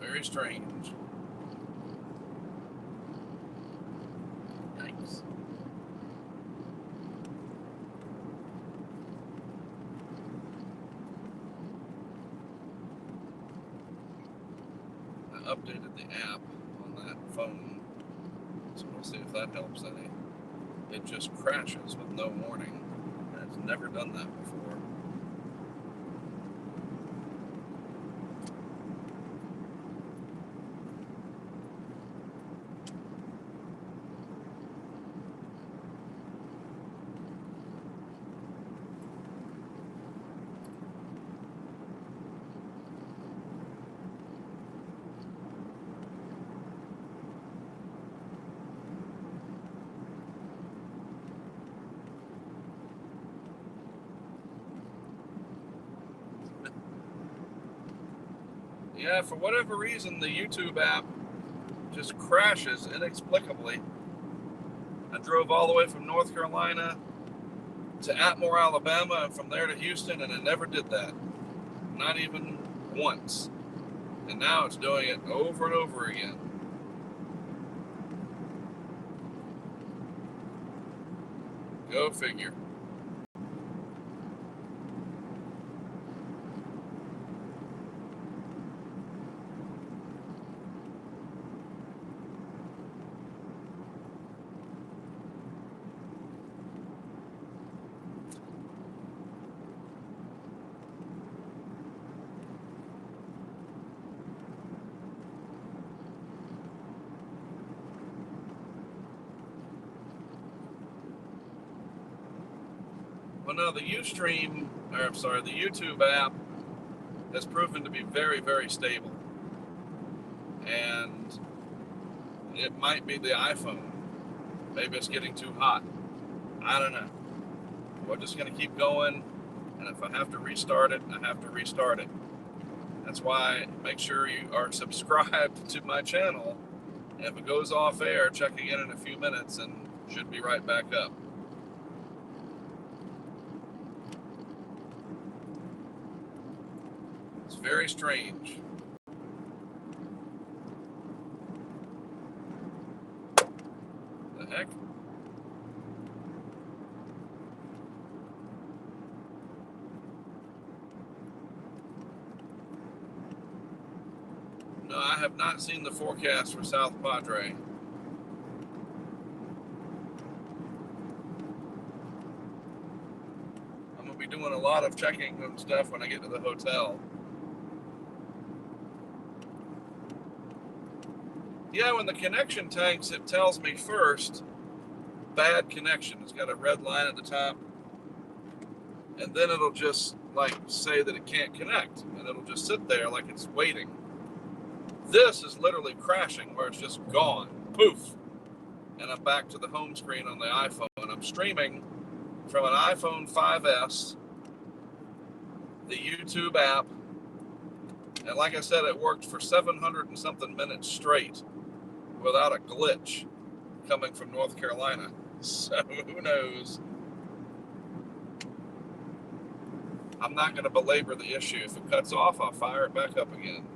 Very strange. Yikes. I updated the app on that phone, so we'll see if that helps any. It just crashes with no warning. It's never done that before. Yeah, for whatever reason, the YouTube app just crashes inexplicably. I drove all the way from North Carolina to Atmore, Alabama, and from there to Houston, and it never did that. Not even once. And now it's doing it over and over again. Go figure. Well, no, the the YouTube app has proven to be very, very stable. And it might be the iPhone. Maybe it's getting too hot. I don't know. We're just going to keep going. And if I have to restart it, I have to restart it. That's why make sure you are subscribed to my channel. And if it goes off air, check again in a few minutes and should be right back up. It's very strange. The heck? No, I have not seen the forecast for South Padre. I'm going to be doing a lot of checking and stuff when I get to the hotel. Yeah, when the connection tanks, it tells me first, bad connection. It's got a red line at the top. And then it'll just say that it can't connect. And it'll just sit there like it's waiting. This is literally crashing where it's just gone. Poof. And I'm back to the home screen on the iPhone. I'm streaming from an iPhone 5S, the YouTube app. And like I said, it worked for 700 and something minutes straight without a glitch coming from North Carolina. So who knows? I'm not going to belabor the issue. If it cuts off, I'll fire it back up again.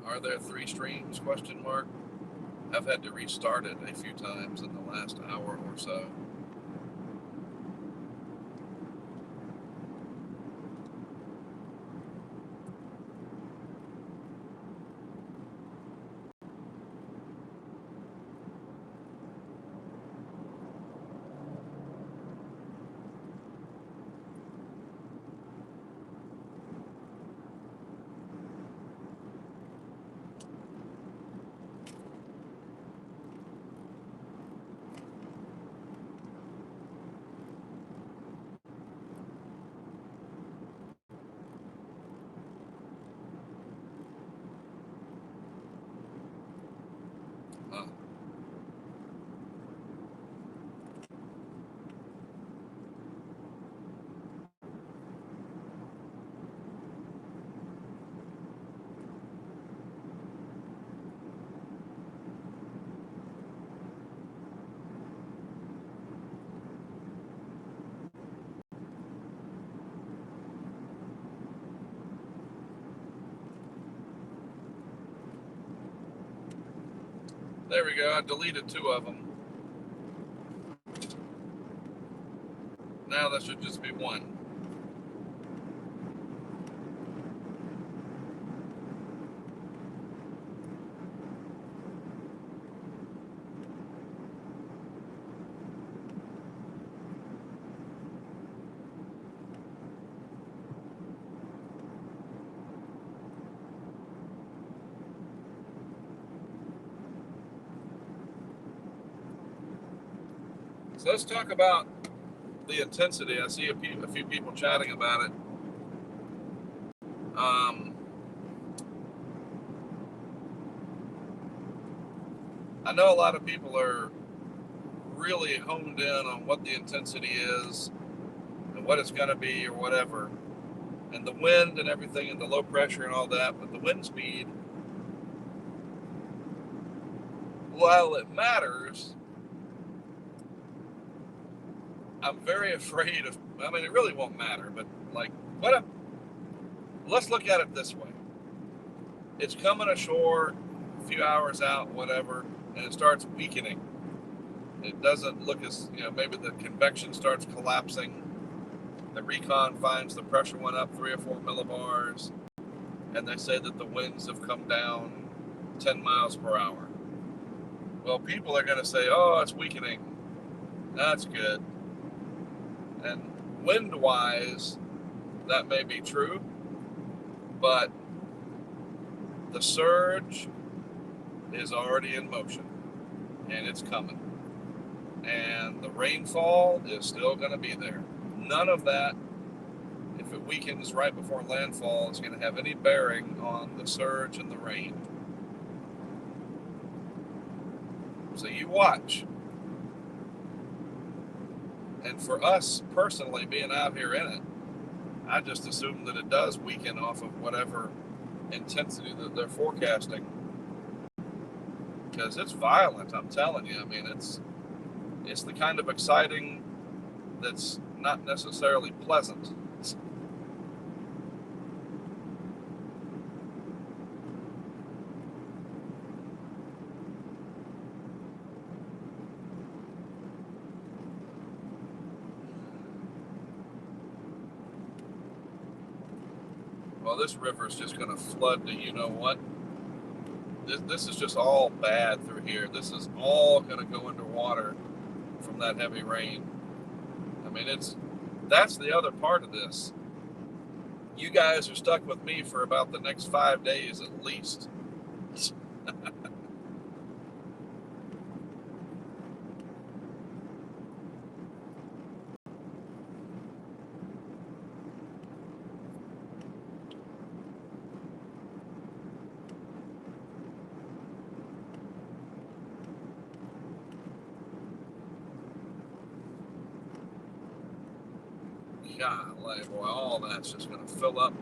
Are there 3 streams? Question mark. I've had to restart it a few times in the last hour or so. Huh. There we go. I deleted 2 of them. Now that should just be 1. So let's talk about the intensity. I see a few people chatting about it. I know a lot of people are really honed in on what the intensity is and what it's going to be or whatever, and the wind and everything and the low pressure and all that. But the wind speed, while it matters, I'm very afraid of. I mean, it really won't matter. But like, let's look at it this way: it's coming ashore, a few hours out, whatever, and it starts weakening. It doesn't look as, maybe the convection starts collapsing. The recon finds the pressure went up 3 or 4 millibars, and they say that the winds have come down 10 miles per hour. Well, people are going to say, oh, it's weakening. That's good. And wind-wise, that may be true, but the surge is already in motion, and it's coming. And the rainfall is still going to be there. None of that, if it weakens right before landfall, is going to have any bearing on the surge and the rain. So you watch. And for us personally, being out here in it, I just assume that it does weaken off of whatever intensity that they're forecasting. Because it's violent, I'm telling you. I mean, it's the kind of exciting that's not necessarily pleasant. Well, this river is just going to flood to you know what. This is just all bad through here. This is all going to go underwater from that heavy rain. I mean, that's the other part of this. You guys are stuck with me for about the next 5 days at least. Golly, boy, all that's just going to fill up.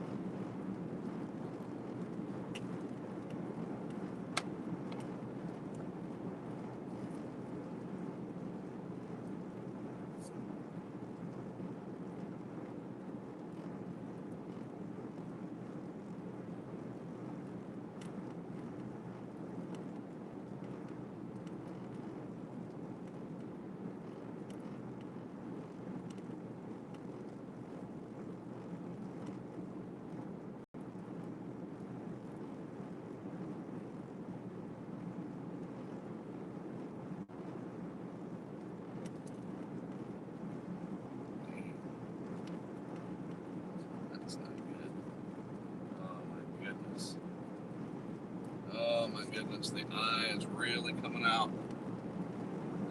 Oops, the eye is really coming out.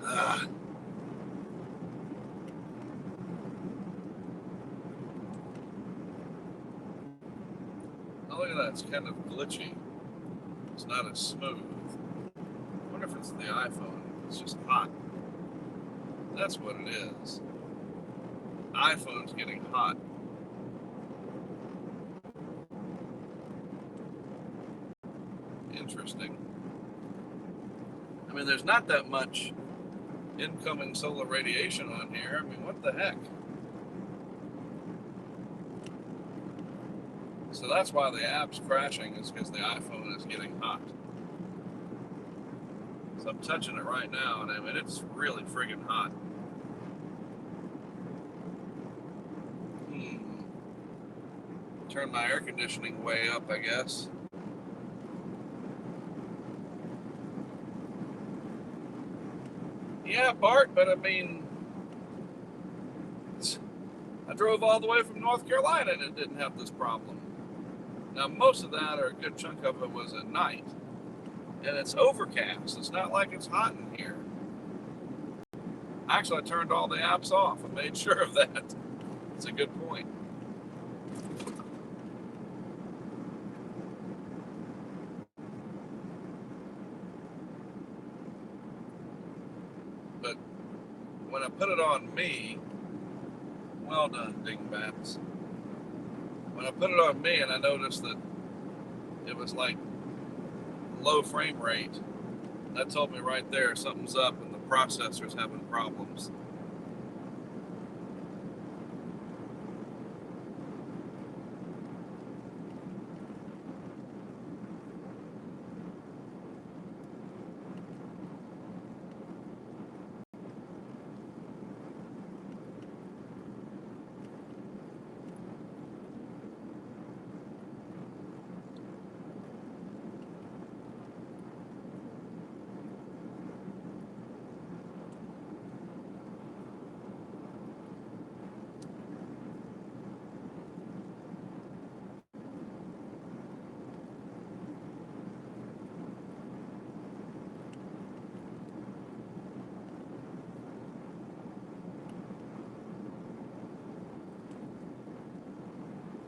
Ah. Oh, look at that. It's kind of glitchy. It's not as smooth. I wonder if it's the iPhone. It's just hot. That's what it is. iPhone's getting hot. Interesting. I mean, there's not that much incoming solar radiation on here. I mean, what the heck? So that's why the app's crashing, is because the iPhone is getting hot. So I'm touching it right now, and I mean, it's really friggin' hot. Turn my air conditioning way up, I guess. Yeah, Bart, but I mean, I drove all the way from North Carolina and it didn't have this problem. Now, most of that, or a good chunk of it, was at night. And it's overcast. It's not like it's hot in here. Actually, I turned all the apps off. I made sure of that. It's a good point. But when I put it on me, well done, dingbats. When I put it on me and I noticed that it was like low frame rate, that told me right there something's up and the processor's having problems.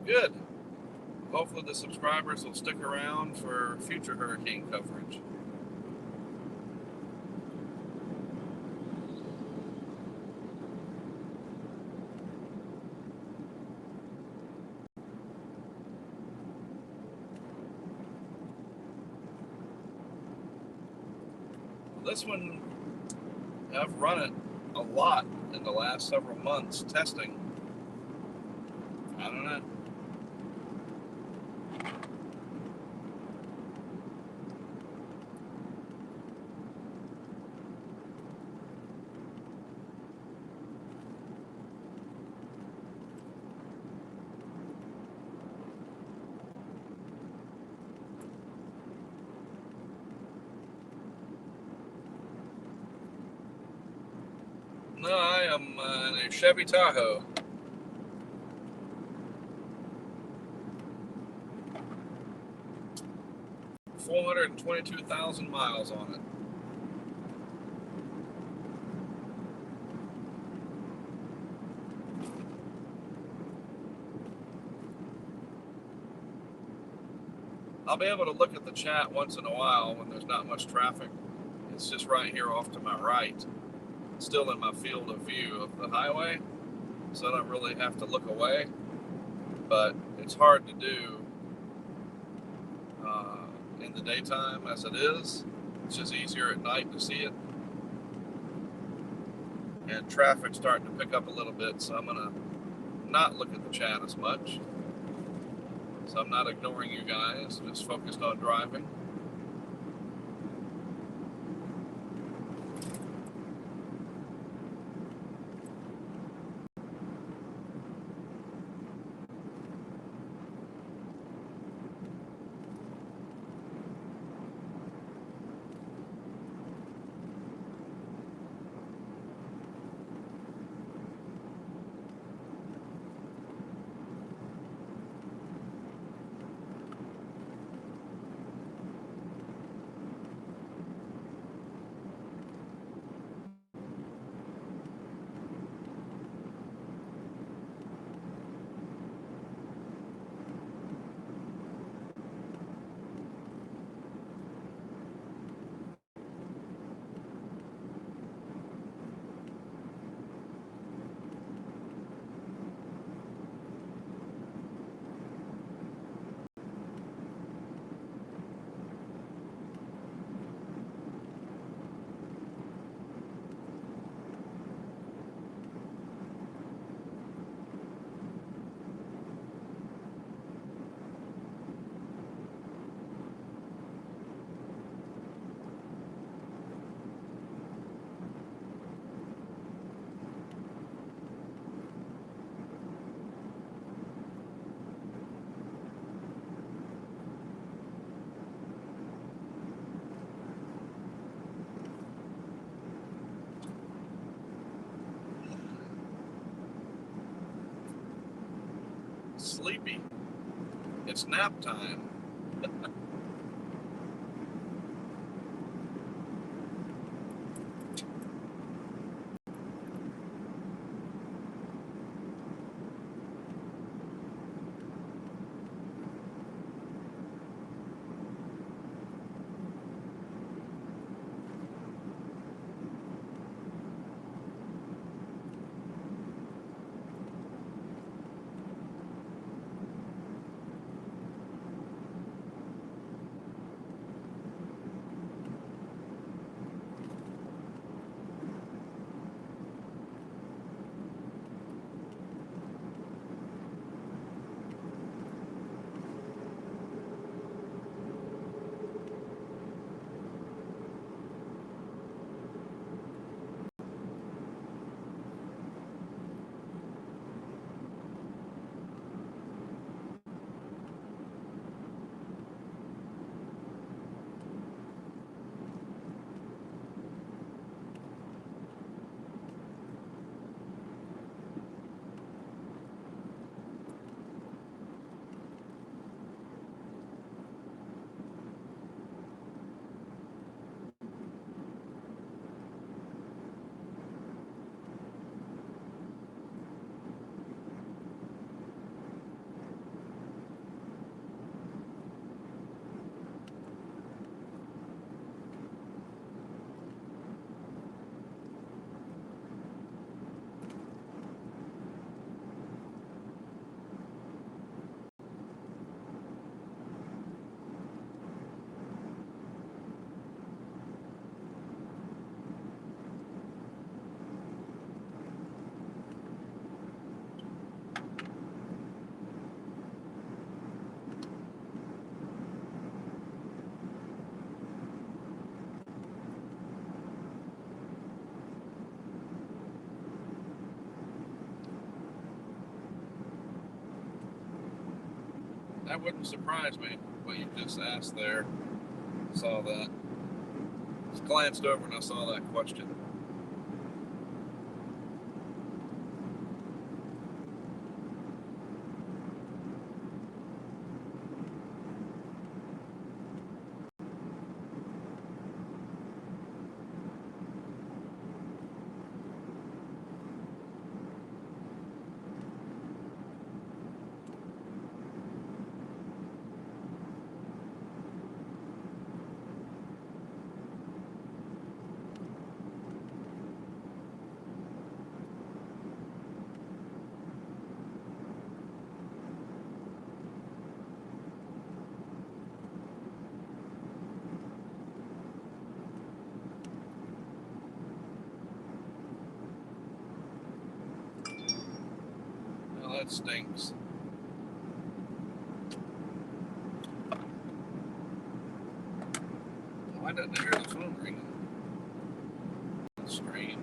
Good. Hopefully the subscribers will stick around for future hurricane coverage. This one, I've run it a lot in the last several months testing. I don't know. No, I am in a Chevy Tahoe. $422,000 miles on it. I'll be able to look at the chat once in a while when there's not much traffic. It's just right here off to my right. Still in my field of view of the highway, so I don't really have to look away, but it's hard to do in the daytime as it is. It's just easier at night to see it, and traffic's starting to pick up a little bit, so I'm gonna not look at the chat as much. So I'm not ignoring you guys, just focused on driving. sleepy. It's nap time. That wouldn't surprise me, what you just asked there. Saw that. Just glanced over and I saw that question. Well, that stinks. Why didn't I hear the phone ringing? That's strange.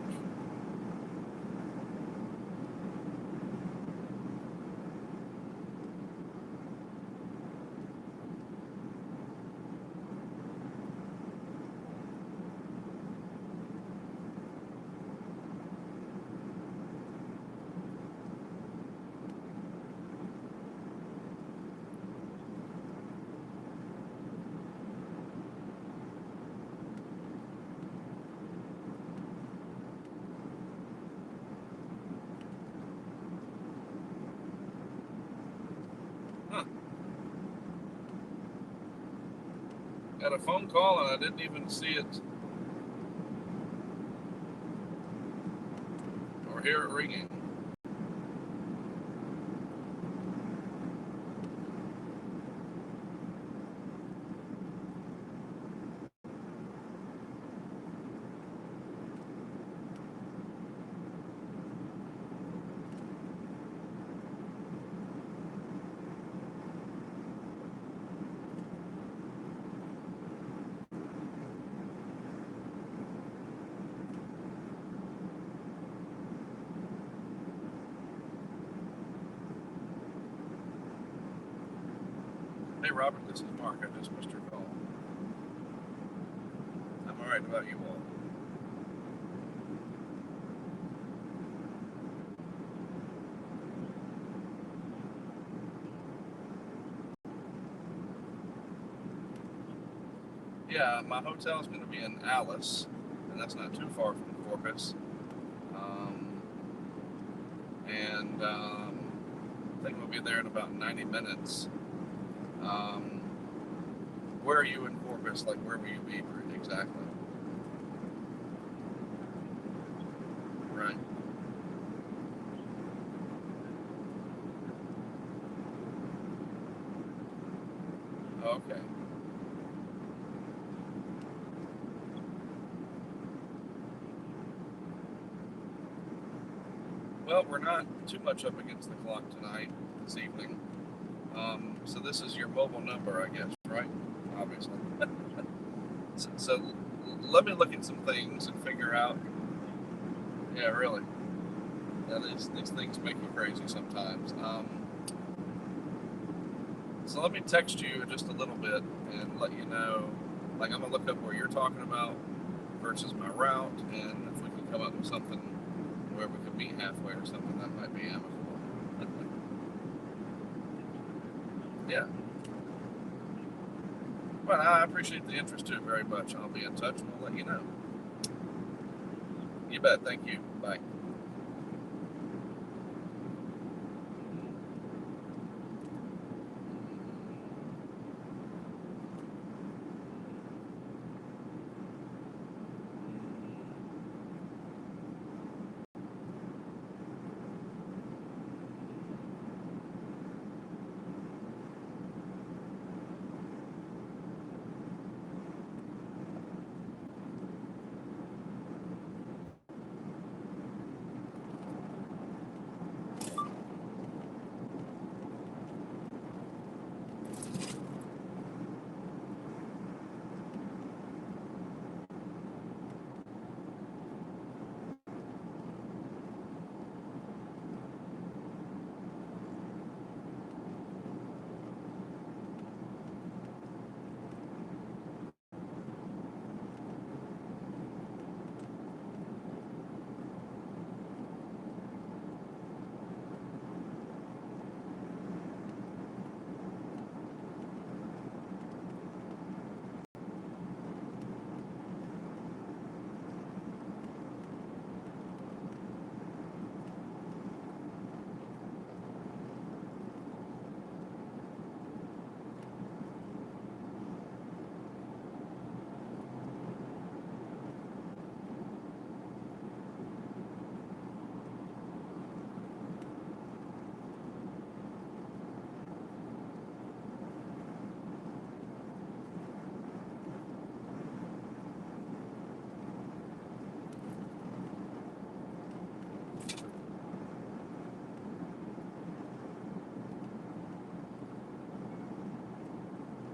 Got a phone call and I didn't even see it or hear it ringing. Hey Robert, this is Mark. I just missed your call. I'm alright. About you all? yeah, my hotel is going to be in Alice, and that's not too far from Corpus. Um, and I think we'll be there in about 90 minutes. Um, where are you in Corpus? Like, where will you be exactly? Right. Okay. Well, we're not too much up against the clock tonight, this evening. So this is your mobile number, I guess, right? Obviously. So let me look at some things and figure out. Yeah, really. Yeah, these things make you crazy sometimes. So let me text you in just a little bit and let you know. Like, I'm gonna look up where you're talking about versus my route, and if we can come up with something where we could meet halfway or something, that might be amicable. Yeah. Well, I appreciate the interest too very much. I'll be in touch and we'll let you know. You bet. Thank you. Bye.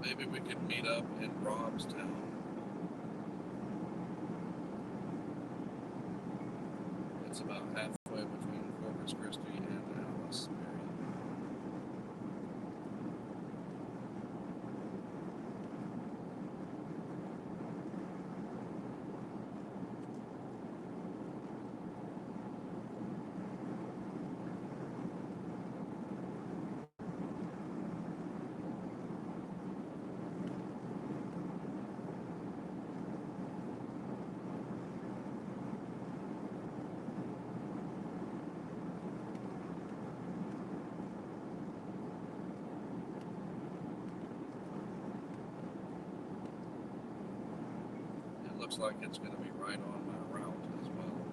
Maybe we could meet up in Robstown. It's about halfway between Corpus Christi and Alice. It looks like it's going to be right on my route as well.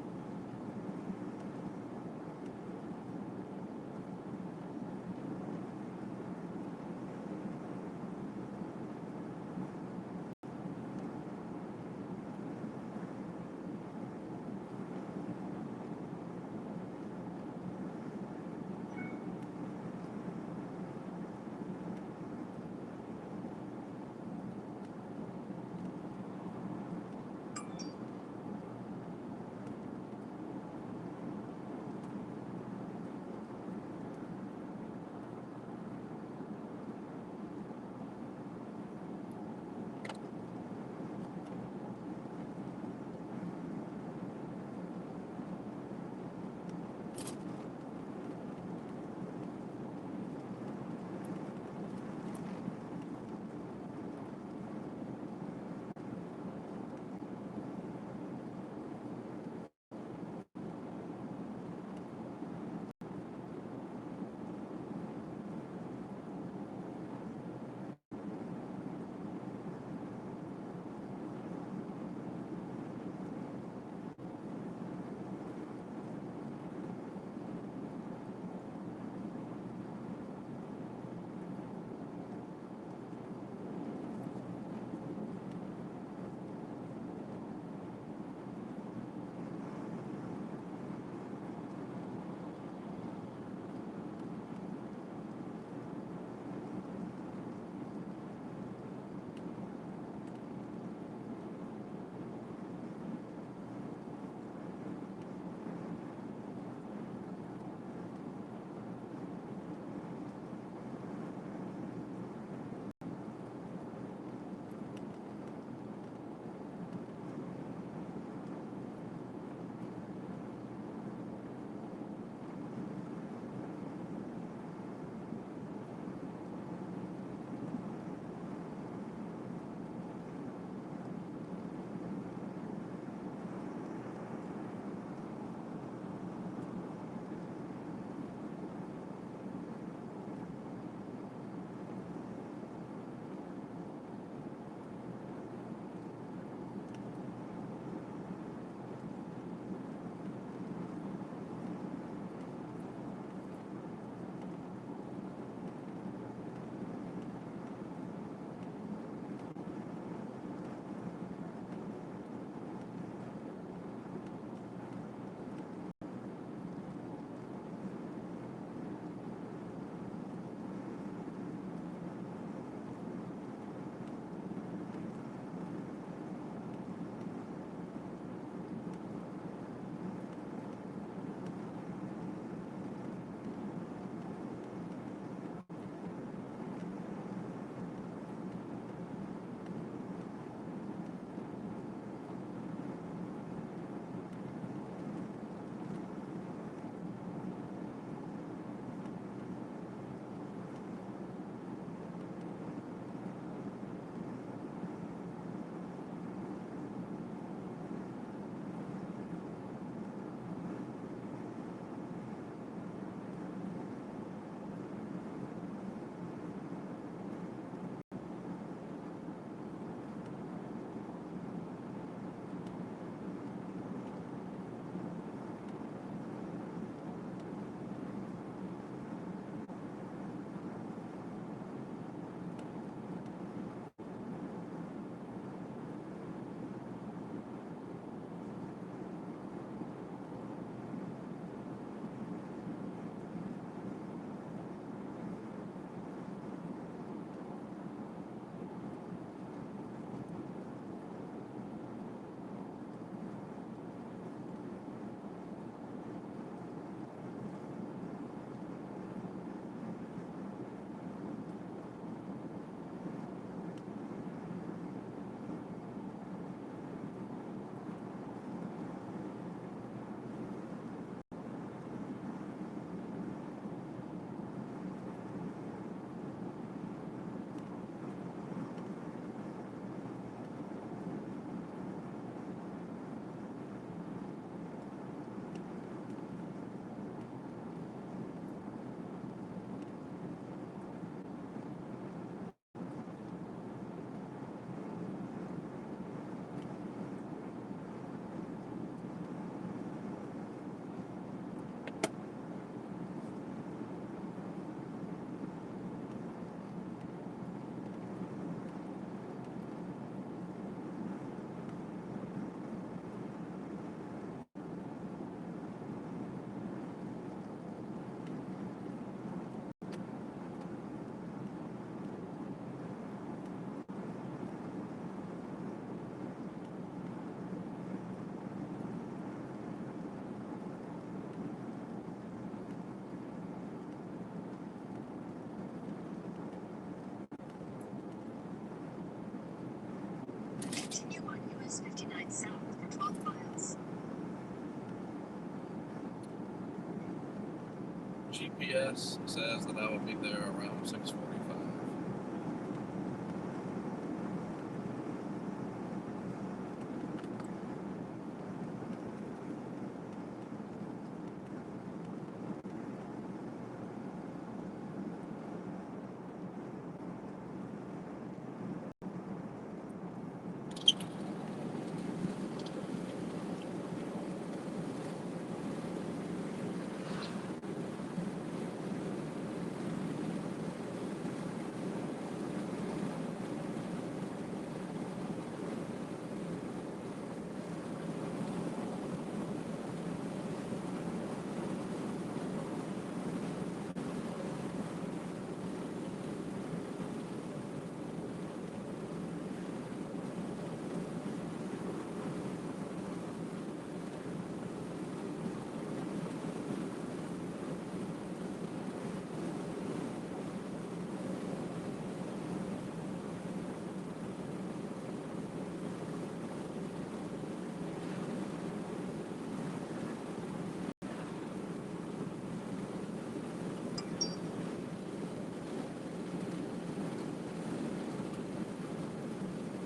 GPS says that I will be there around 6:45.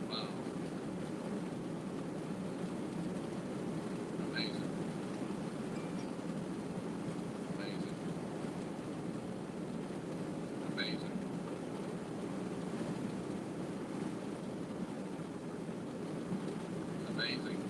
Wow. Amazing. Amazing. Amazing. Amazing.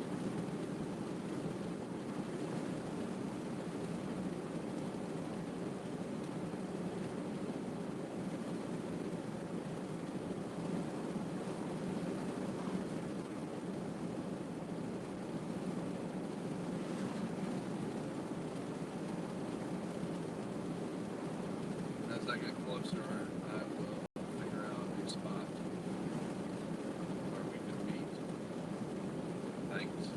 As I get closer, I will figure out a spot where we can meet. Thanks.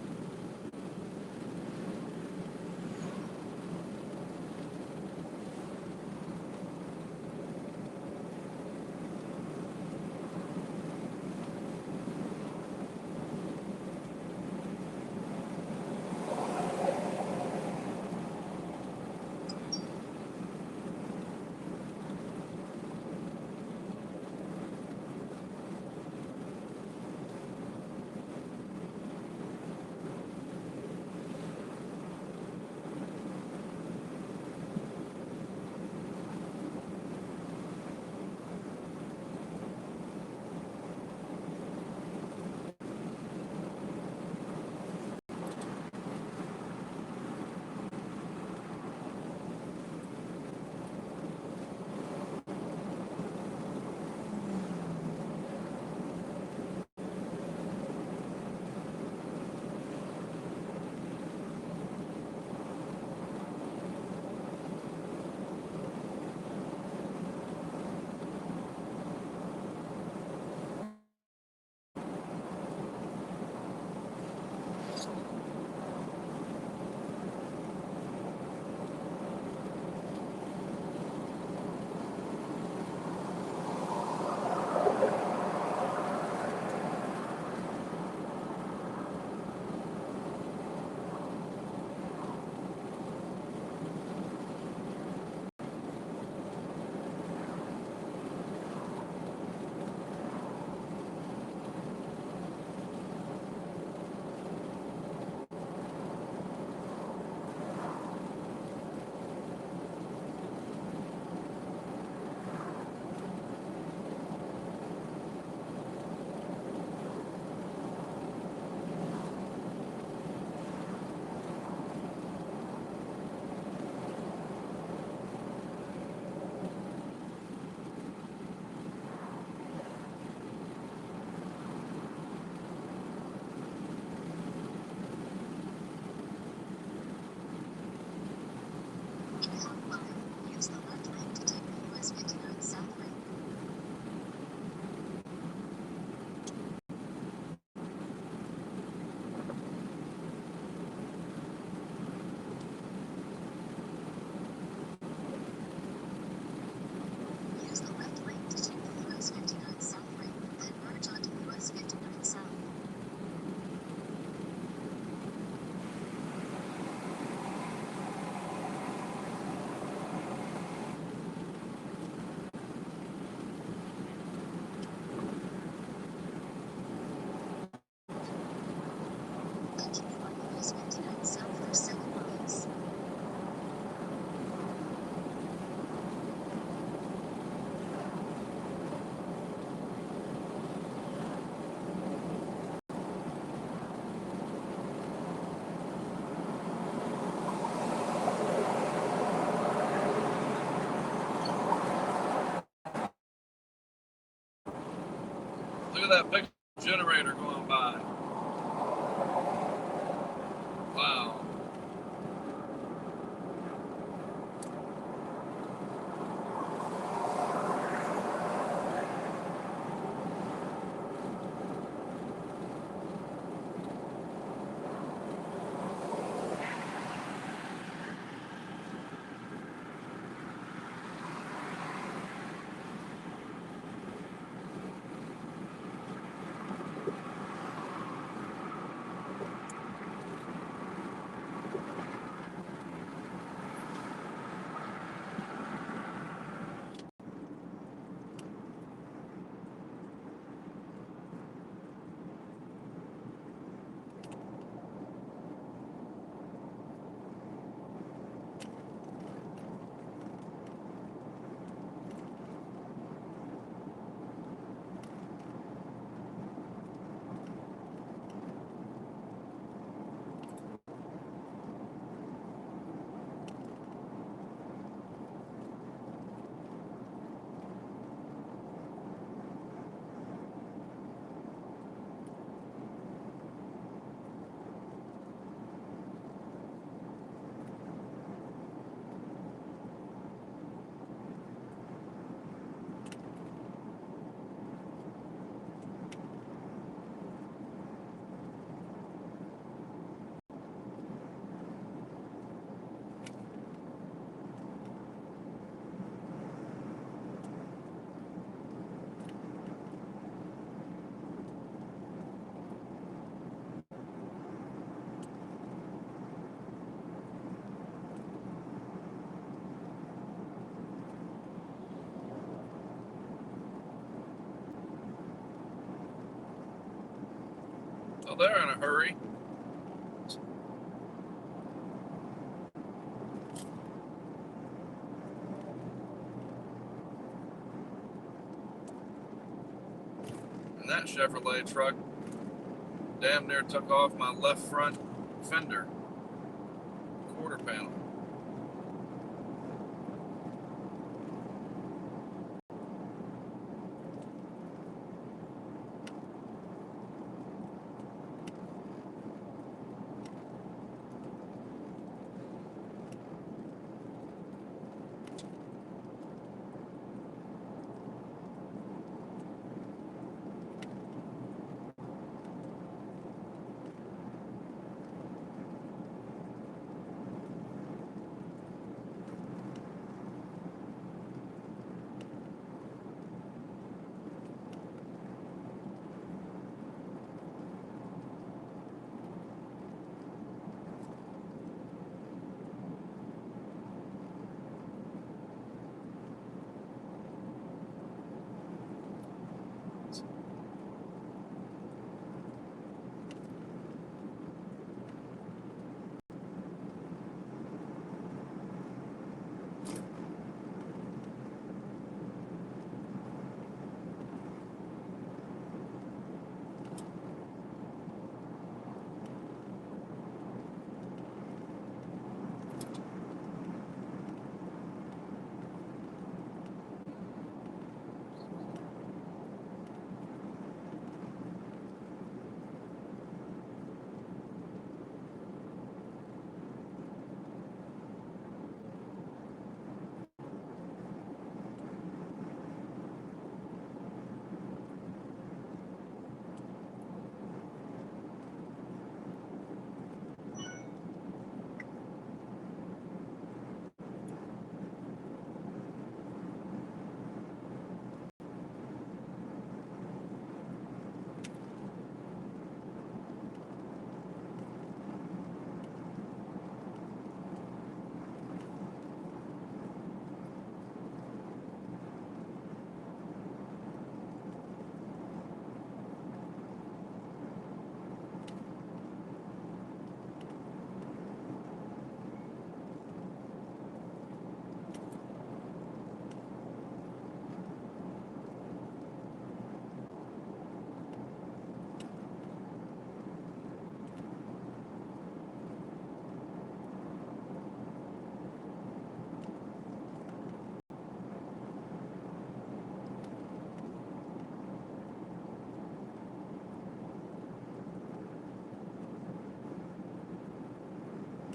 at that big generator going by. Wow. So they're in a hurry. And that Chevrolet truck damn near took off my left front fender, quarter panel.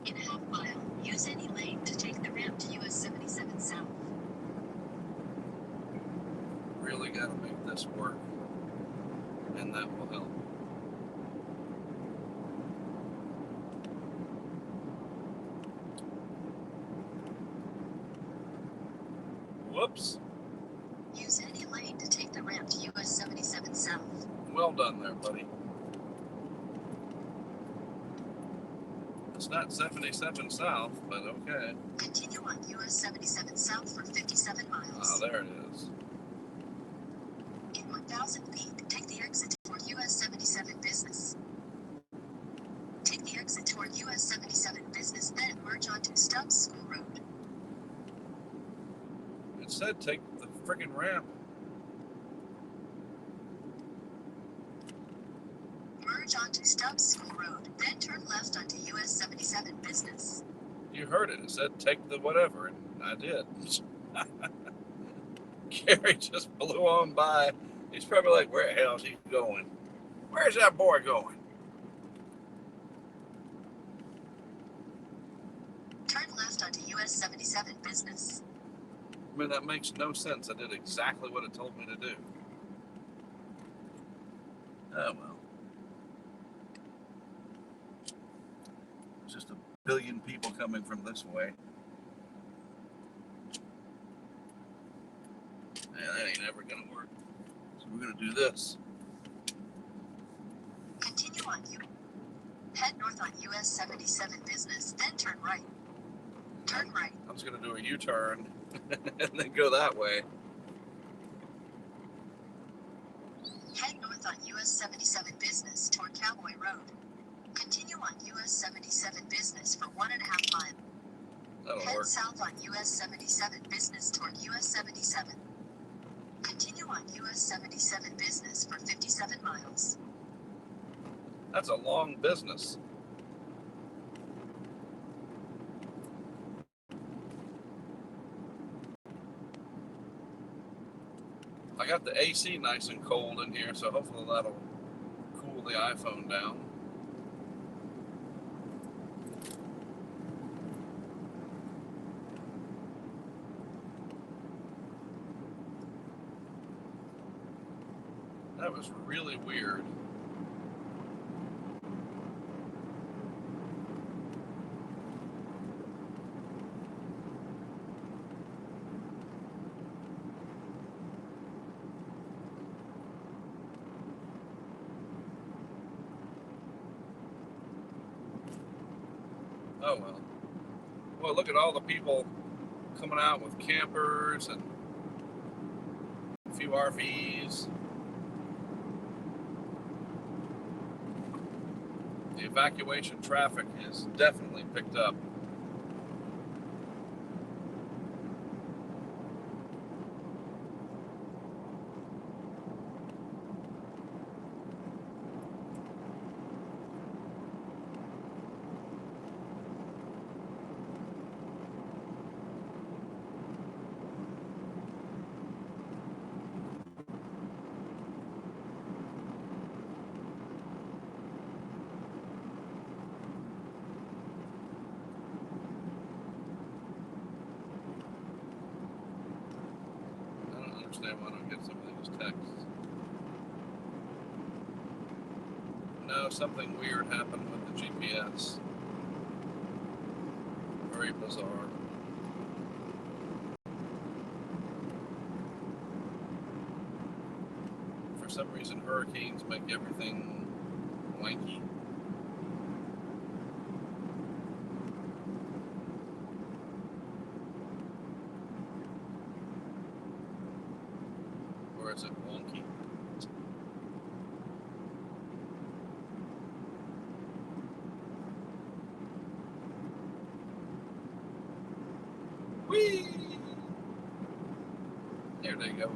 In a half mile, use any lane to take the ramp to US 77 South. Really got to make this work, and that will help. Whoops. Use any lane to take the ramp to US 77 South. Well done there, buddy. It's not 77 South, but okay. Continue on US 77 South for 57 miles. Ah, there it is. In 1,000 feet, take the exit toward US 77 Business. Take the exit toward US 77 Business, then merge onto Stubbs School Road. It said take the friggin' ramp. Merge onto Stubbs School Road, then turn left onto US 77 Business. You heard it. It said take the whatever, and I did. Gary just blew on by. He's probably like, where the hell is he going? Where's that boy going? Turn left onto US 77 Business. I mean, that makes no sense. I did exactly what it told me to do. Oh, well. It's just a billion people coming from this way. Yeah, that ain't ever going to work. So we're going to do this. Continue on. Head north on US 77 Business, then turn right. Turn right. I'm just going to do a U-turn and then go that way. Head north on US 77 Business toward Cowboy Road. Continue on US 77 Business for 1.5 miles. That'll Head work. south on US 77 Business toward US 77. Continue on US 77 Business for 57 miles. That's a long business. I got the AC nice and cold in here, so hopefully that'll cool the iPhone down. That was really weird. Oh well. Well, look at all the people coming out with campers and a few RVs. The evacuation traffic is definitely picked up. Why I don't get some of these texts. No, something weird happened with the GPS. Very bizarre. For some reason, hurricanes make everything wanky. Or is it wonky? Whee! There they go.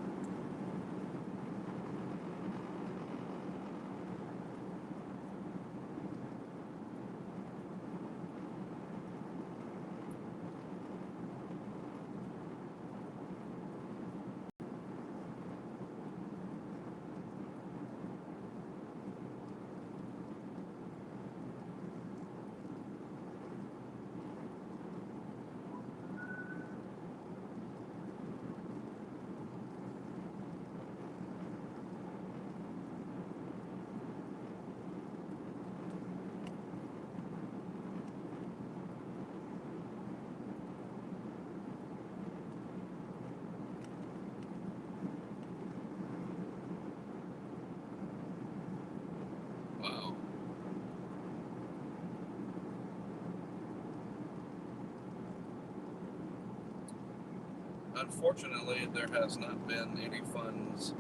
Unfortunately, there has not been any funds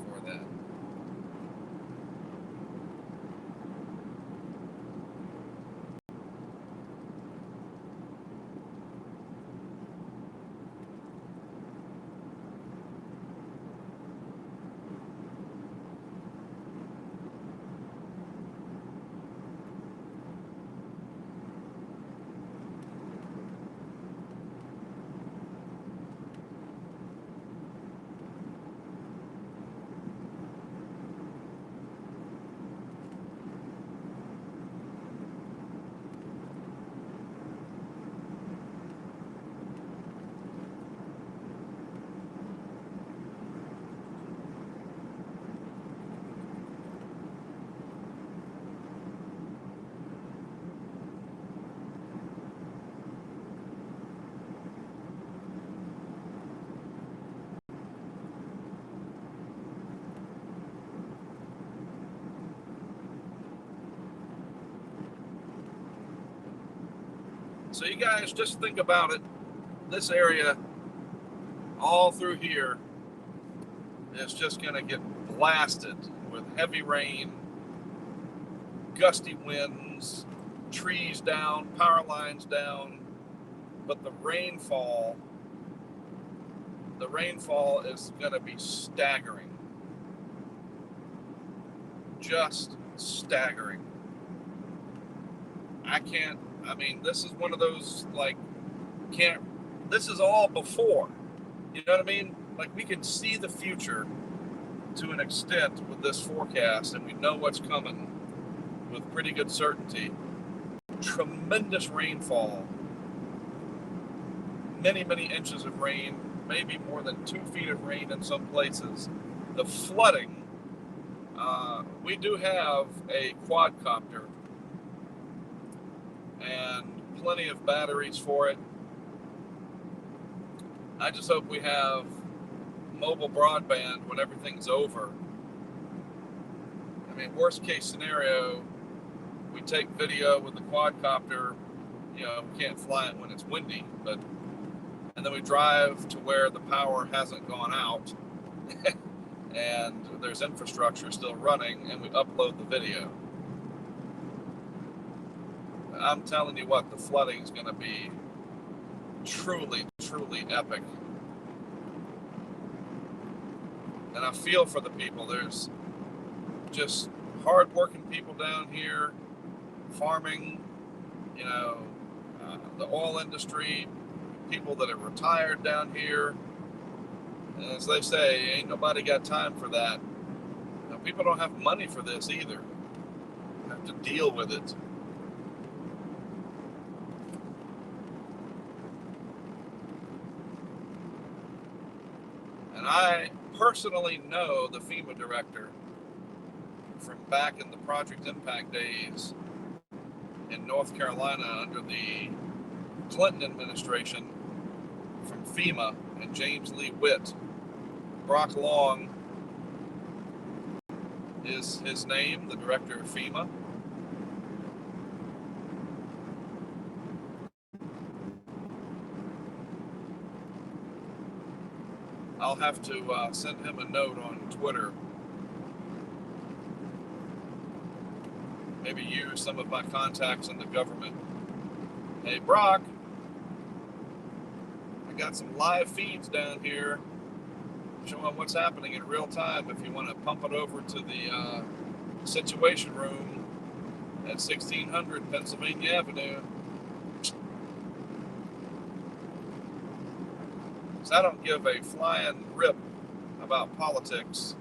for that. So you guys just think about it. This area, all through here, is just going to get blasted with heavy rain, gusty winds, trees down, power lines down. But the rainfall is going to be staggering. Just staggering. This is one of those, this is all before. You know what I mean? Like, we can see the future to an extent with this forecast, and we know what's coming with pretty good certainty. Tremendous rainfall. Many, many inches of rain, maybe more than 2 feet of rain in some places. The flooding, we do have a quadcopter and plenty of batteries for it. I just hope we have mobile broadband when everything's over. Worst case scenario, we take video with the quadcopter. We can't fly it when it's windy, and then we drive to where the power hasn't gone out and there's infrastructure still running, and we upload the video. I'm telling you what, the flooding is going to be truly, truly epic. And I feel for the people. There's just hard-working people down here, farming, the oil industry, people that are retired down here. And as they say, ain't nobody got time for that. People don't have money for this either. They have to deal with it. And I personally know the FEMA director from back in the Project Impact days in North Carolina under the Clinton administration, from FEMA, and James Lee Witt. Brock Long is his name, the director of FEMA. I'll have to send him a note on Twitter. Maybe use some of my contacts in the government. Hey, Brock, I got some live feeds down here showing what's happening in real time. If you want to pump it over to the Situation Room at 1600 Pennsylvania Avenue. So I don't give a flying rip about politics.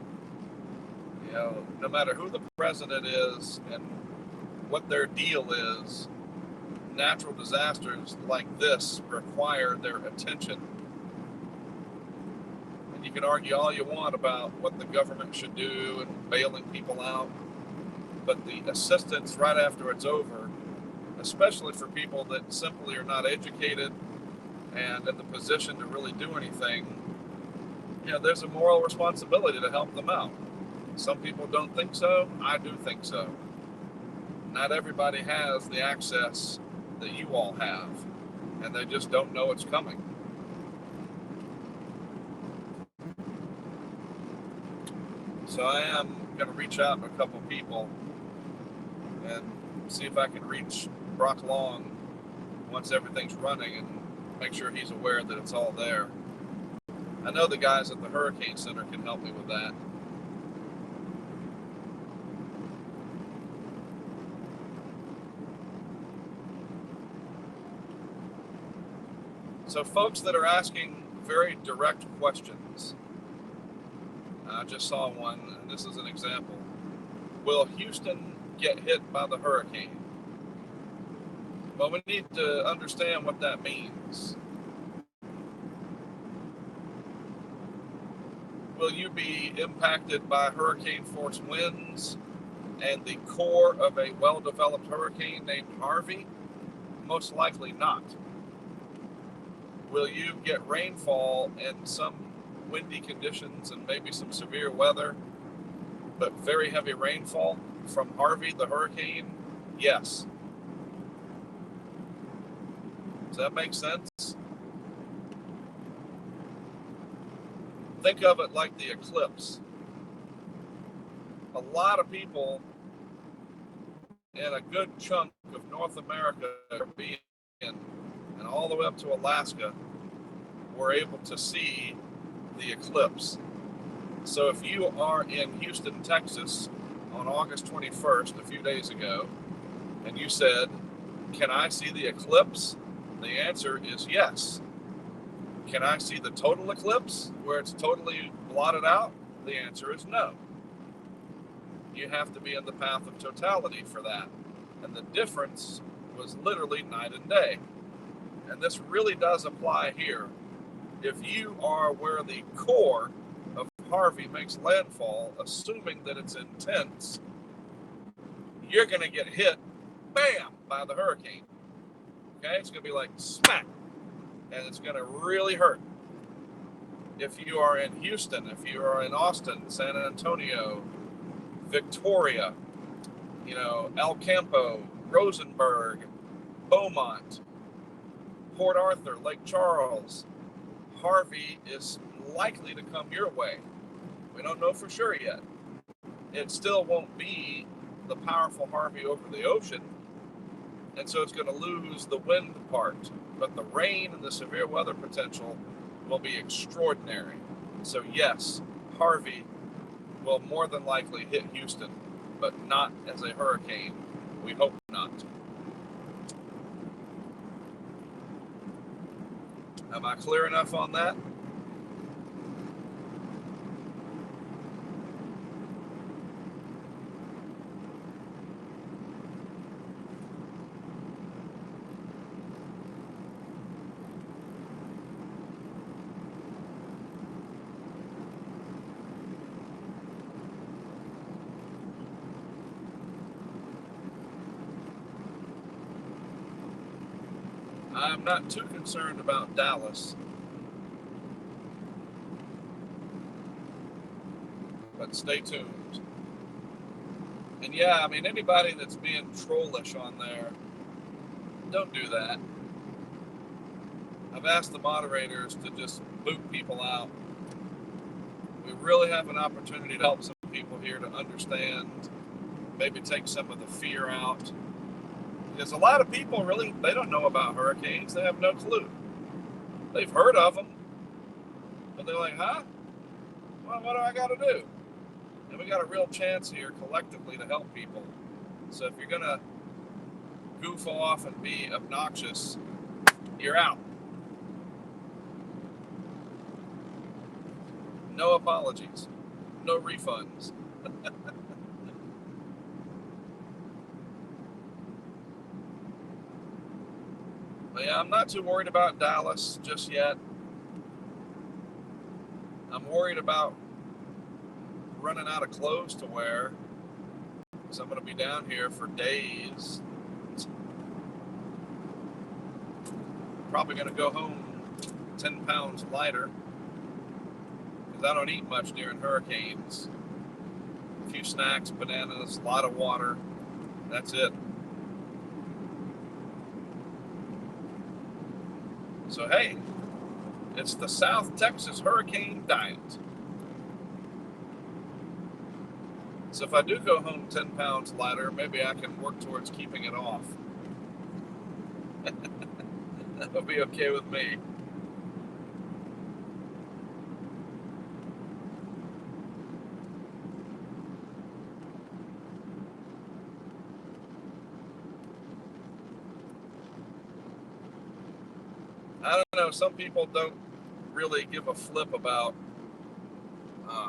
No matter who the president is and what their deal is, natural disasters like this require their attention. And you can argue all you want about what the government should do and bailing people out, but the assistance right after it's over, especially for people that simply are not educated and in the position to really do anything, there's a moral responsibility to help them out. Some people don't think so. I do think so. Not everybody has the access that you all have, and they just don't know it's coming. So I am going to reach out to a couple people and see if I can reach Brock Long once everything's running and make sure he's aware that it's all there. I know the guys at the Hurricane Center can help me with that. So folks that are asking very direct questions, I just saw one, and this is an example. Will Houston get hit by the hurricane? Well, we need to understand what that means. Will you be impacted by hurricane force winds and the core of a well-developed hurricane named Harvey? Most likely not. Will you get rainfall and some windy conditions and maybe some severe weather, but very heavy rainfall from Harvey, the hurricane? Yes. Does that make sense? Think of it like the eclipse. A lot of people in a good chunk of North America, Caribbean, and all the way up to Alaska, were able to see the eclipse. So if you are in Houston, Texas on August 21st, a few days ago, and you said, "Can I see the eclipse?" The answer is yes. Can I see the total eclipse where it's totally blotted out? The answer is no. You have to be in the path of totality for that. And the difference was literally night and day. And this really does apply here. If you are where the core of Harvey makes landfall, assuming that it's intense, you're going to get hit, bam, by the hurricane. Okay, it's going to be like smack, and it's going to really hurt. If you are in Houston, if you are in Austin, San Antonio, Victoria, El Campo, Rosenberg, Beaumont, Port Arthur, Lake Charles, Harvey is likely to come your way. We don't know for sure yet. It still won't be the powerful Harvey over the ocean, and so it's going to lose the wind part. But the rain and the severe weather potential will be extraordinary. So yes, Harvey will more than likely hit Houston, but not as a hurricane. We hope not. Am I clear enough on that? I'm not too concerned about Dallas, but stay tuned. And yeah, I mean, anybody that's being trollish on there, don't do that. I've asked the moderators to just boot people out. We really have an opportunity to help some people here to understand, maybe take some of the fear out. Because a lot of people really, they don't know about hurricanes. They have no clue. They've heard of them, but they're like, huh? Well, what do I got to do? And we got a real chance here collectively to help people. So if you're going to goof off and be obnoxious, you're out. No apologies. No refunds. But yeah, I'm not too worried about Dallas just yet. I'm worried about running out of clothes to wear, because I'm going to be down here for days. Probably going to go home 10 pounds lighter, because I don't eat much during hurricanes. A few snacks, bananas, a lot of water. That's it. So hey, it's the South Texas hurricane diet. So if I do go home 10 pounds lighter, maybe I can work towards keeping it off. That'll be okay with me. I don't know, some people don't really give a flip about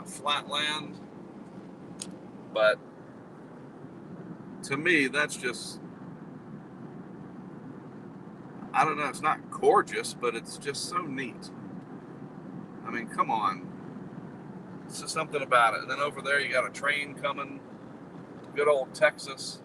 flat land, but to me, that's just, I don't know, it's not gorgeous, but it's just so neat. I mean, come on. It's just something about it. And then over there, you got a train coming. Good old Texas.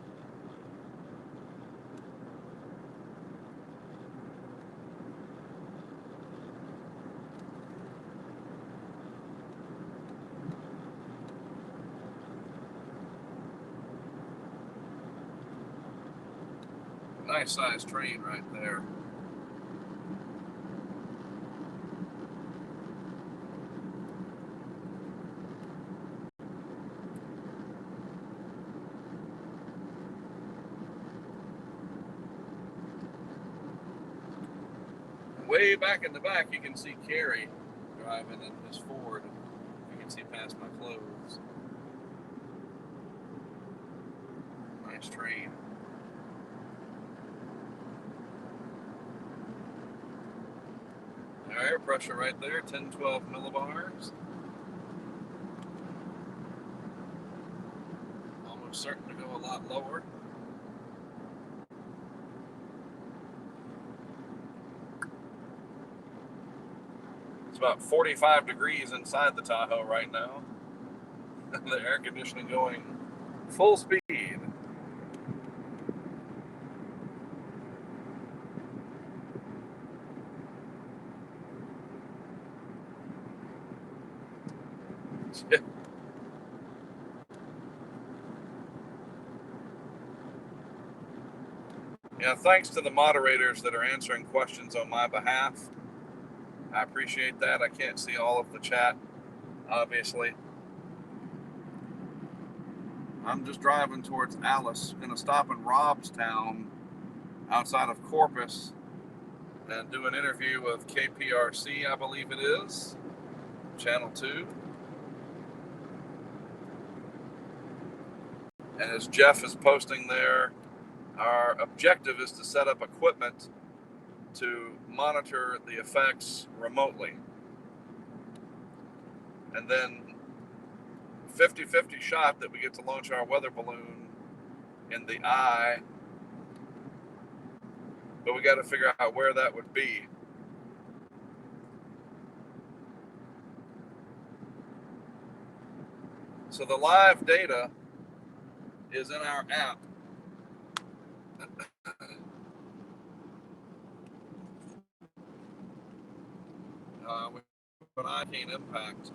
Nice sized train right there. Way back in the back, you can see Carrie driving in his Ford. You can see past my clothes. Nice train. Air pressure right there, 10-12 millibars. Almost certain to go a lot lower. It's about 45 degrees inside the Tahoe right now. The air conditioning going full speed. Yeah, thanks to the moderators that are answering questions on my behalf. I appreciate that. I can't see all of the chat, obviously. I'm just driving towards Alice. Going to stop in Robstown outside of Corpus and do an interview with KPRC, I believe it is, Channel 2. And as Jeff is posting there, our objective is to set up equipment to monitor the effects remotely. And then 50-50 shot that we get to launch our weather balloon in the eye, but we got to figure out where that would be. So the live data is in our app. With an hurricane impact,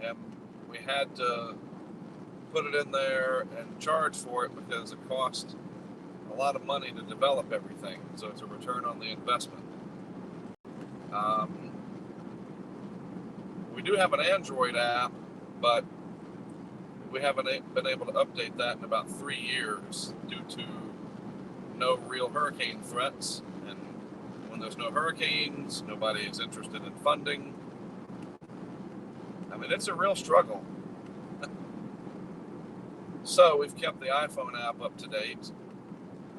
and we had to put it in there and charge for it because it cost a lot of money to develop everything, so it's a return on the investment. We do have an Android app, but we haven't been able to update that in about 3 years due to no real hurricane threats. And when there's no hurricanes, nobody is interested in funding. I mean, it's a real struggle. So we've kept the iPhone app up to date,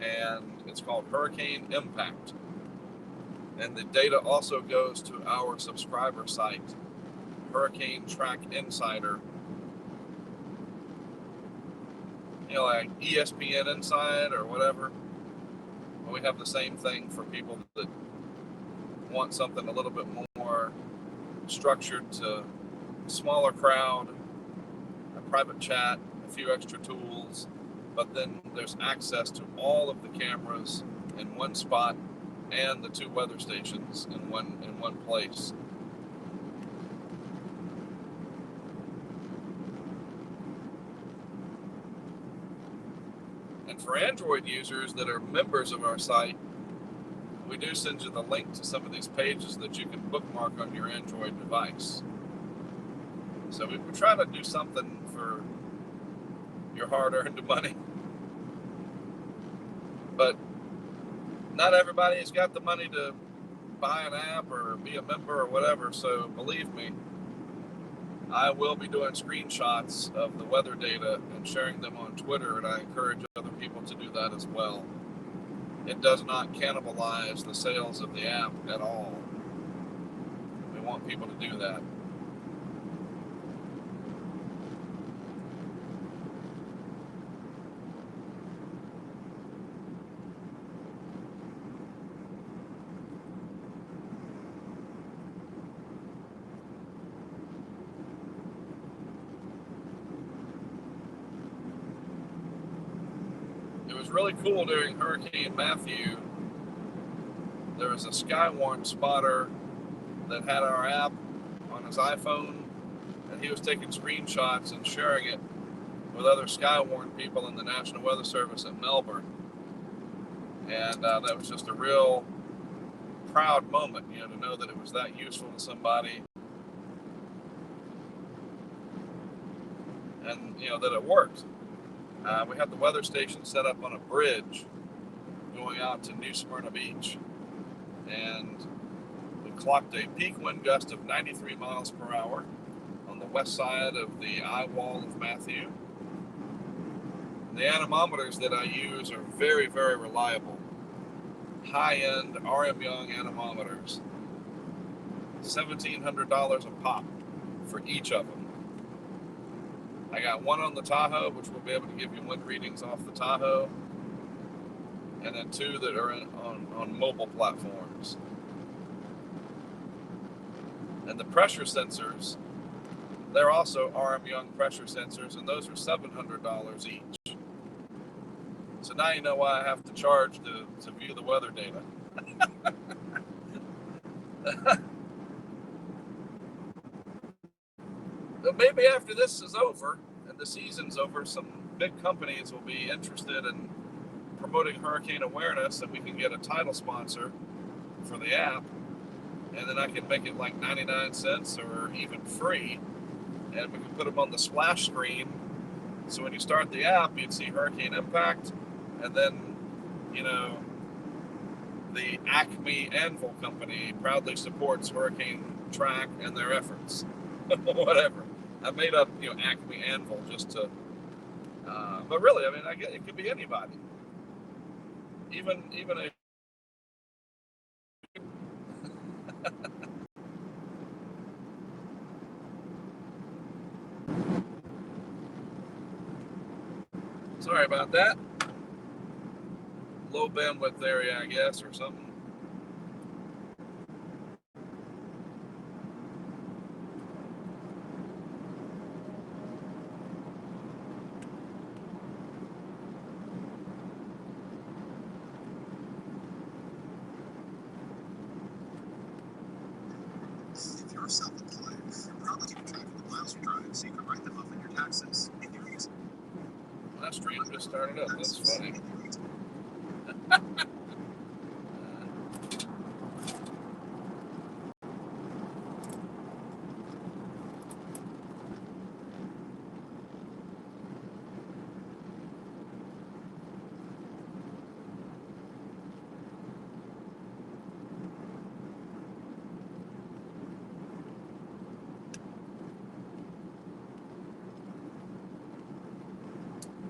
and it's called Hurricane Impact. And the data also goes to our subscriber site, Hurricane Track Insider. You know, like ESPN Inside or whatever. We have the same thing for people that want something a little bit more structured to a smaller crowd, a private chat, a few extra tools, but then there's access to all of the cameras in one spot and the 2 weather stations in one place. And for Android users that are members of our site, we do send you the link to some of these pages that you can bookmark on your Android device. So we try to do something for your hard-earned money. But not everybody has got the money to buy an app or be a member or whatever. So believe me, I will be doing screenshots of the weather data and sharing them on Twitter, and I encourage other people to do that as well. It does not cannibalize the sales of the app at all. We want people to do that. It was really cool during Hurricane Matthew. There was a Skywarn spotter that had our app on his iPhone, and he was taking screenshots and sharing it with other Skywarn people in the National Weather Service at Melbourne. And that was just a real proud moment, to know that it was that useful to somebody, and that it worked. We had the weather station set up on a bridge going out to New Smyrna Beach, and we clocked a peak wind gust of 93 miles per hour on the west side of the eye wall of Matthew. The anemometers that I use are very, very reliable. High-end R.M. Young anemometers. $1,700 a pop for each of them. I got one on the Tahoe, which will be able to give you wind readings off the Tahoe, and then two that are on mobile platforms. And the pressure sensors, they're also R.M. Young pressure sensors, and those are $700 each. So now you know why I have to charge to view the weather data. But maybe after this is over and the season's over, some big companies will be interested in promoting hurricane awareness, and we can get a title sponsor for the app, and then I can make it like 99 cents or even free, and we can put them on the splash screen. So when you start the app, you'd see hurricane impact, and then, the Acme Anvil Company proudly supports Hurricane Track and their efforts. Whatever. I made up, Acme Anvil just to, but really, it could be anybody. Even a sorry about that. Low bandwidth area, I guess, or something. If you're self-employed, you're probably going to be tracking the miles you drive, so you can write them off in your taxes. If you're using My stream just started up. That's funny.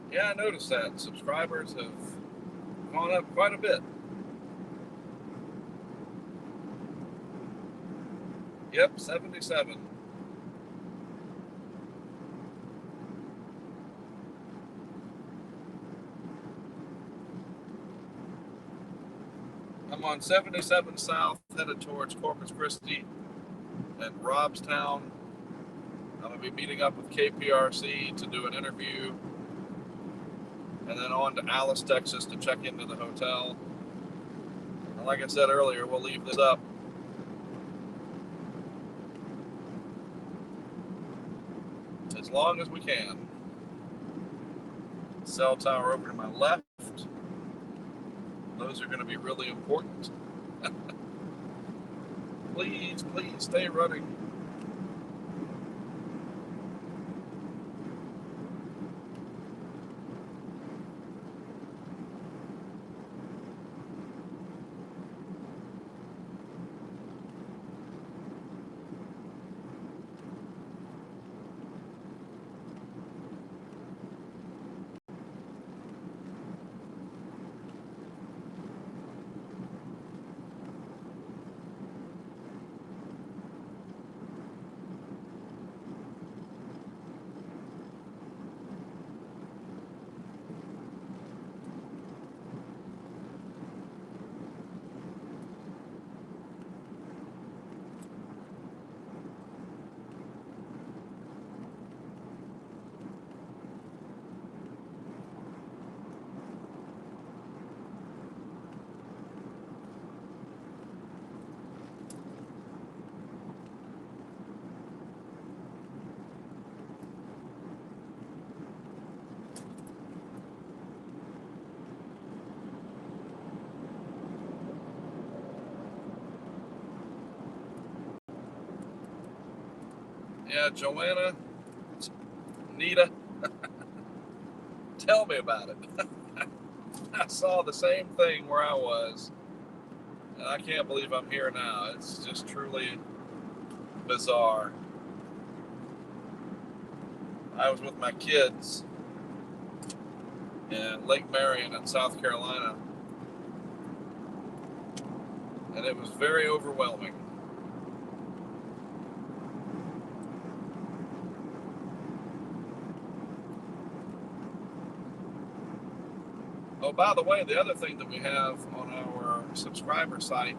Yeah, I noticed that. Subscribers have gone up quite a bit. Yep, 77. I'm on 77 South, headed towards Corpus Christi and Robstown. I'm going to be meeting up with KPRC to do an interview, and then on to Alice, Texas to check into the hotel. And like I said earlier, we'll leave this up as long as we can. Cell tower over to my left. Those are going to be really important. Please stay running. Yeah, Joanna, Nita, tell me about it. I saw the same thing where I was, and I can't believe I'm here now. It's just truly bizarre. I was with my kids in Lake Marion in South Carolina, and it was very overwhelming. Oh, by the way, the other thing that we have on our subscriber site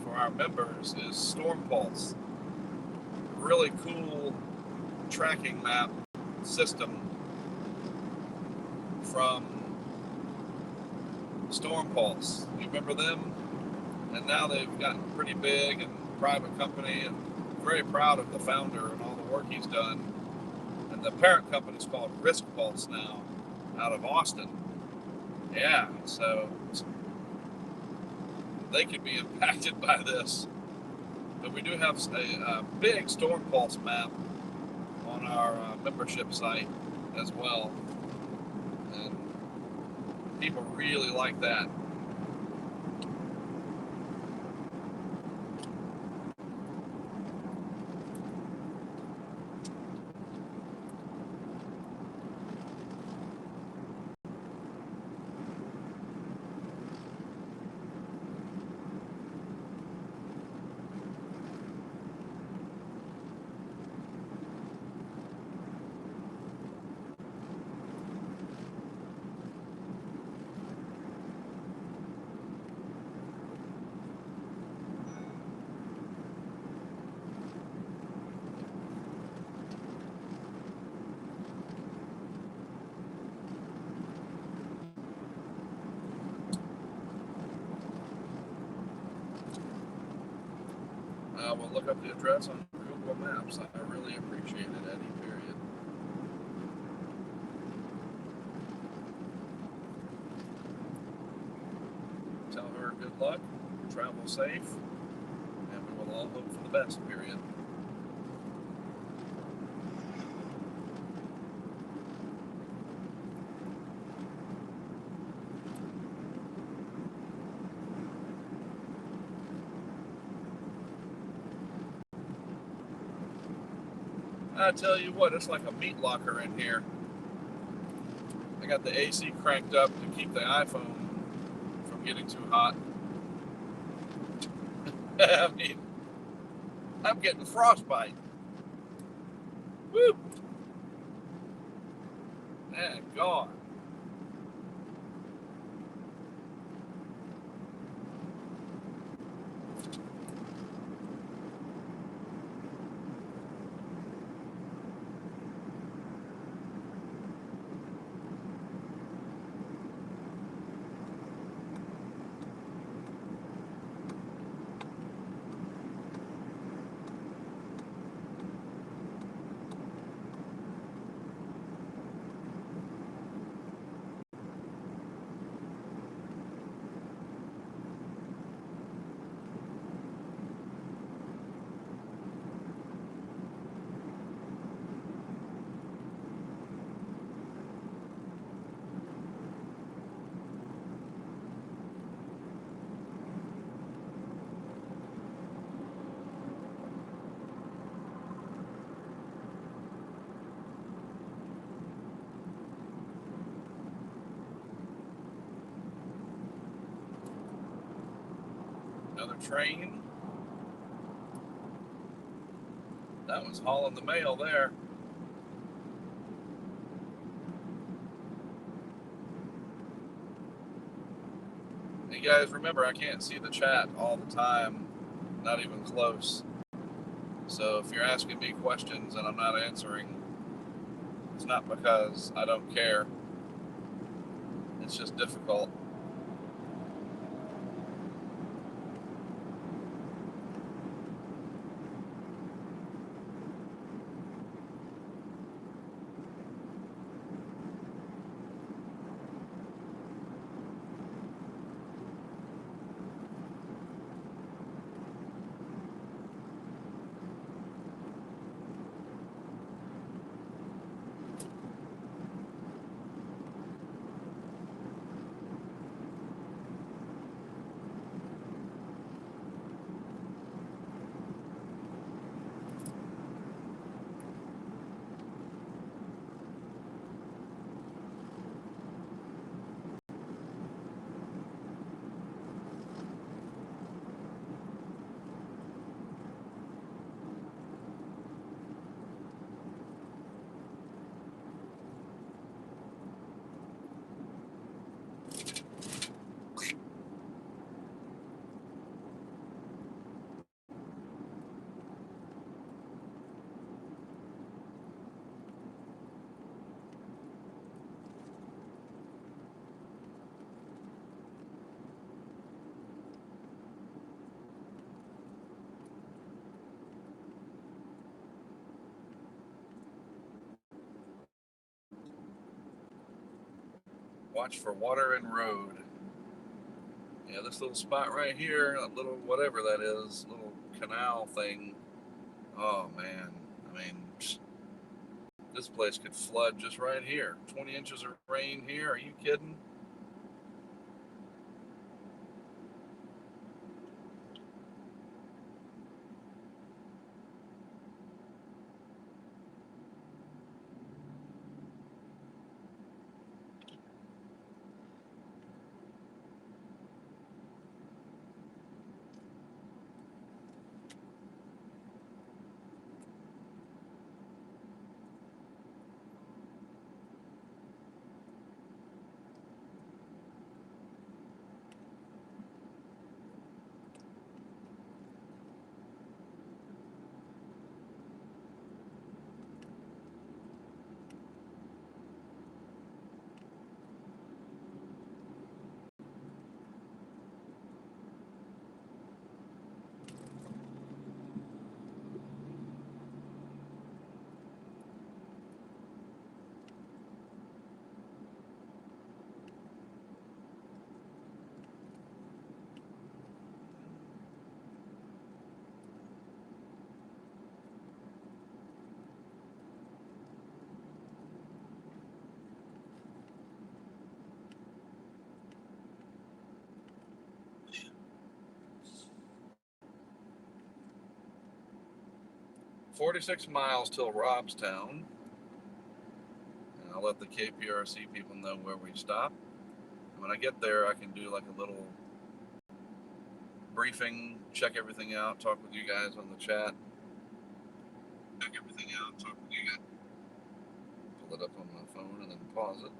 for our members is Storm Pulse. Really cool tracking map system from Storm Pulse. You remember them? And now they've gotten pretty big and private company, and very proud of the founder and all the work he's done. And the parent company is called Risk Pulse now, out of Austin. Yeah, so they could be impacted by this. But we do have a big Storm Pulse map on our membership site as well. And people really like that. We'll look up the address on Google Maps. I really appreciate it, Eddie, period. Tell her good luck, travel safe, and we will all hope for the best, period. I tell you what, it's like a meat locker in here. I got the AC cranked up to keep the iPhone from getting too hot. I mean, I'm getting frostbite. Woo! Man, gone. Another train. That was hauling the mail there. You guys remember, I can't see the chat all the time, not even close. So if you're asking me questions and I'm not answering, it's not because I don't care. It's just difficult. Watch for water and road. Yeah, this little spot right here, a little whatever that is, little canal thing. Oh man, I mean, this place could flood just right here. 20 inches of rain here. Are you kidding? "46 miles till Robstown." And I'll let the KPRC people know where we stop. And when I get there, I can do like a little briefing, check everything out, talk with you guys on the chat. Check everything out, talk with you guys. Pull it up on my phone and then pause it.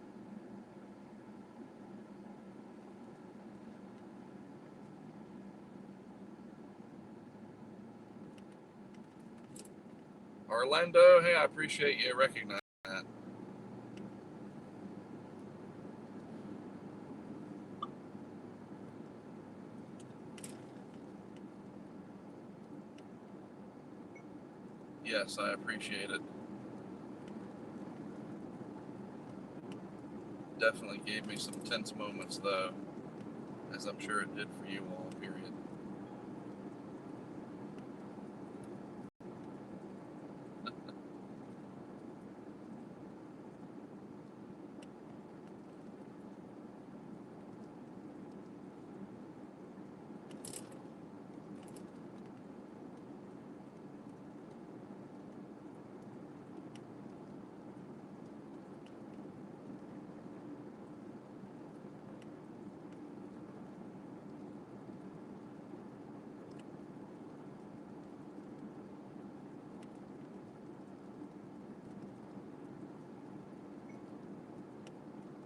Orlando, hey, I appreciate you recognizing that. Yes, I appreciate it. Definitely gave me some tense moments, though, as I'm sure it did for you all, period.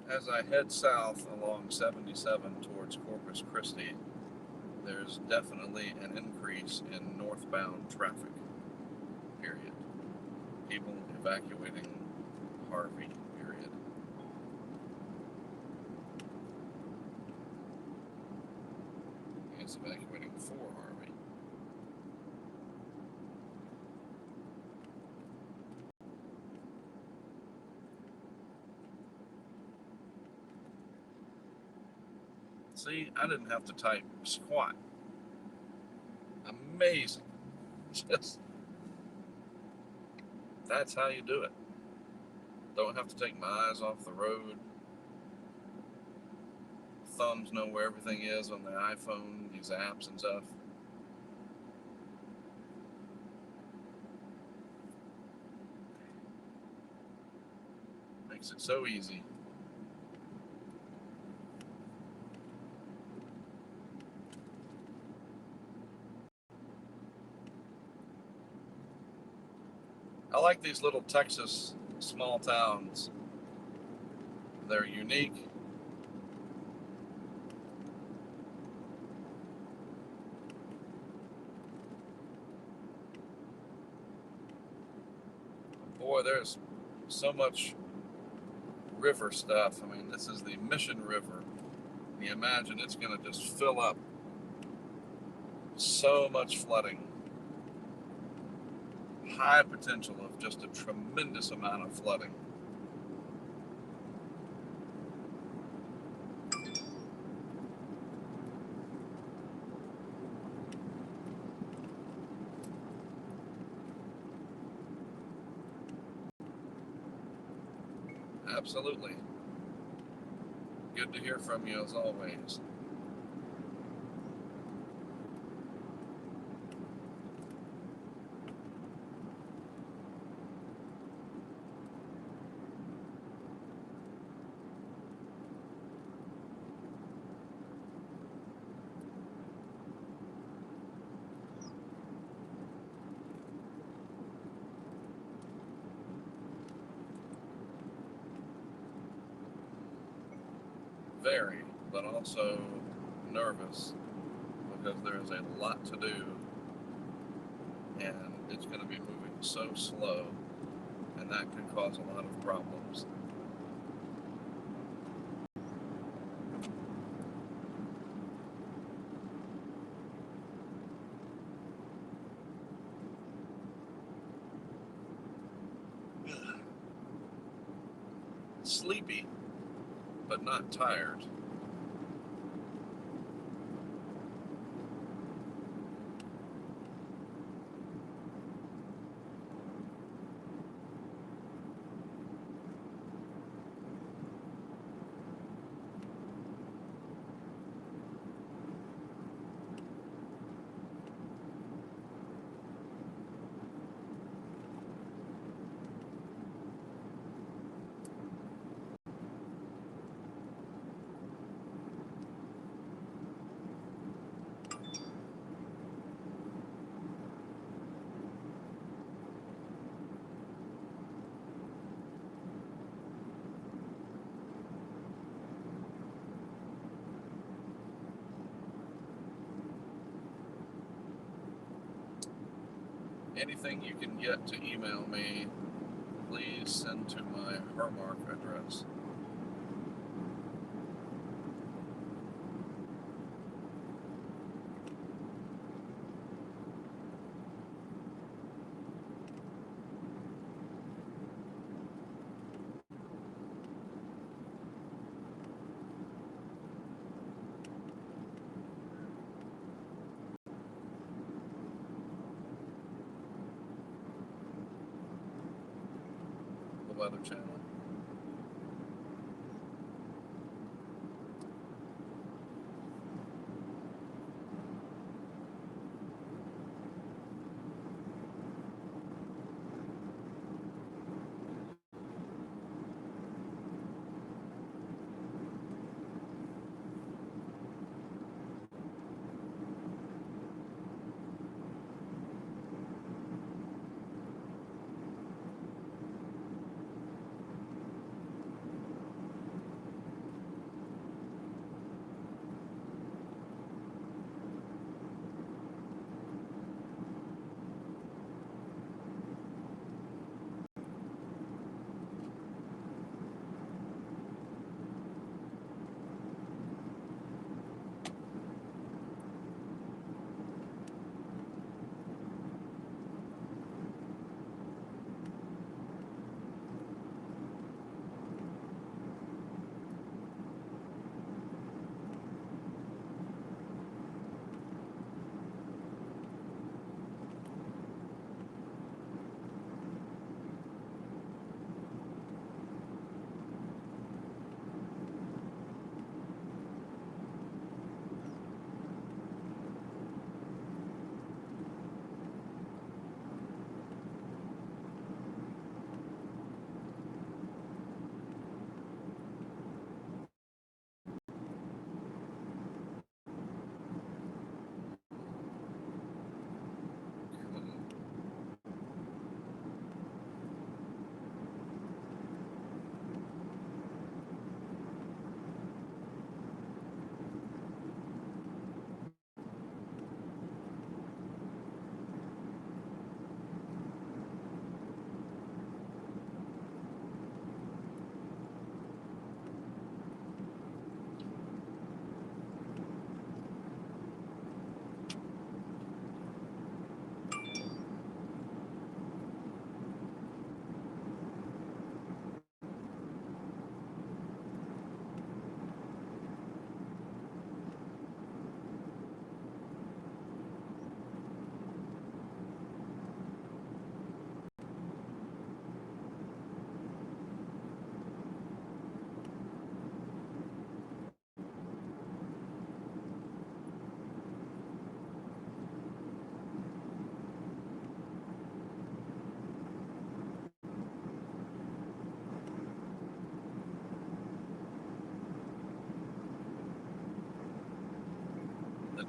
As I head south along 77 towards Corpus Christi, there's definitely an increase in northbound traffic, period. People evacuating Harvey, period. It's evacuating for Harvey. See, I didn't have to type squat. Amazing. Just, that's how you do it. Don't have to take my eyes off the road. Thumbs know where everything is on the iPhone, these apps and stuff. Makes it so easy. I like these little Texas small towns. They're unique. Boy, there's so much river stuff. I mean, this is the Mission River. You imagine it's going to just fill up. So much flooding. High potential of just a tremendous amount of flooding. Absolutely. Good to hear from you as always. Very, but also nervous because there is a lot to do and it's going to be moving so slow, and that can cause a lot of problems. Sleepy, but not tired. Anything you can get to email me, please send to my Hallmark address. The Weather Channel.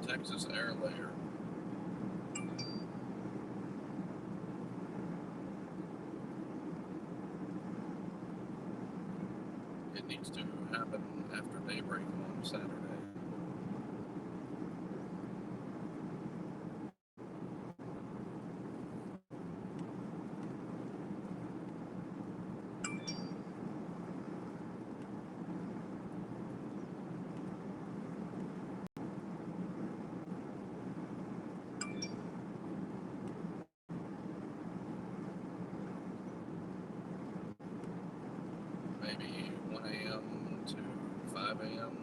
Texas air layer. It needs to happen after daybreak on Saturday. Maybe 1 a.m. to 5 a.m.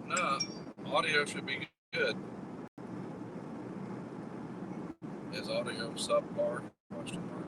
No, audio should be good. Is audio subpar? Question mark.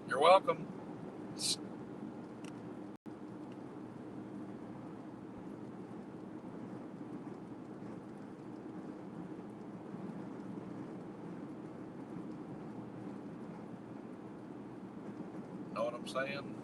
You're welcome. Know what I'm saying?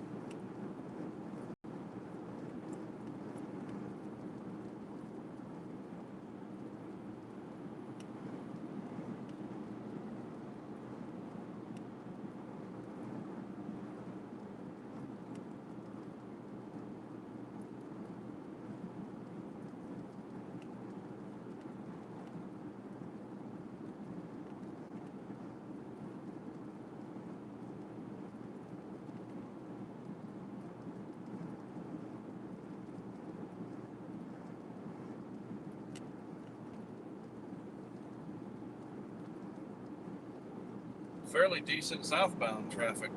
Fairly decent southbound traffic.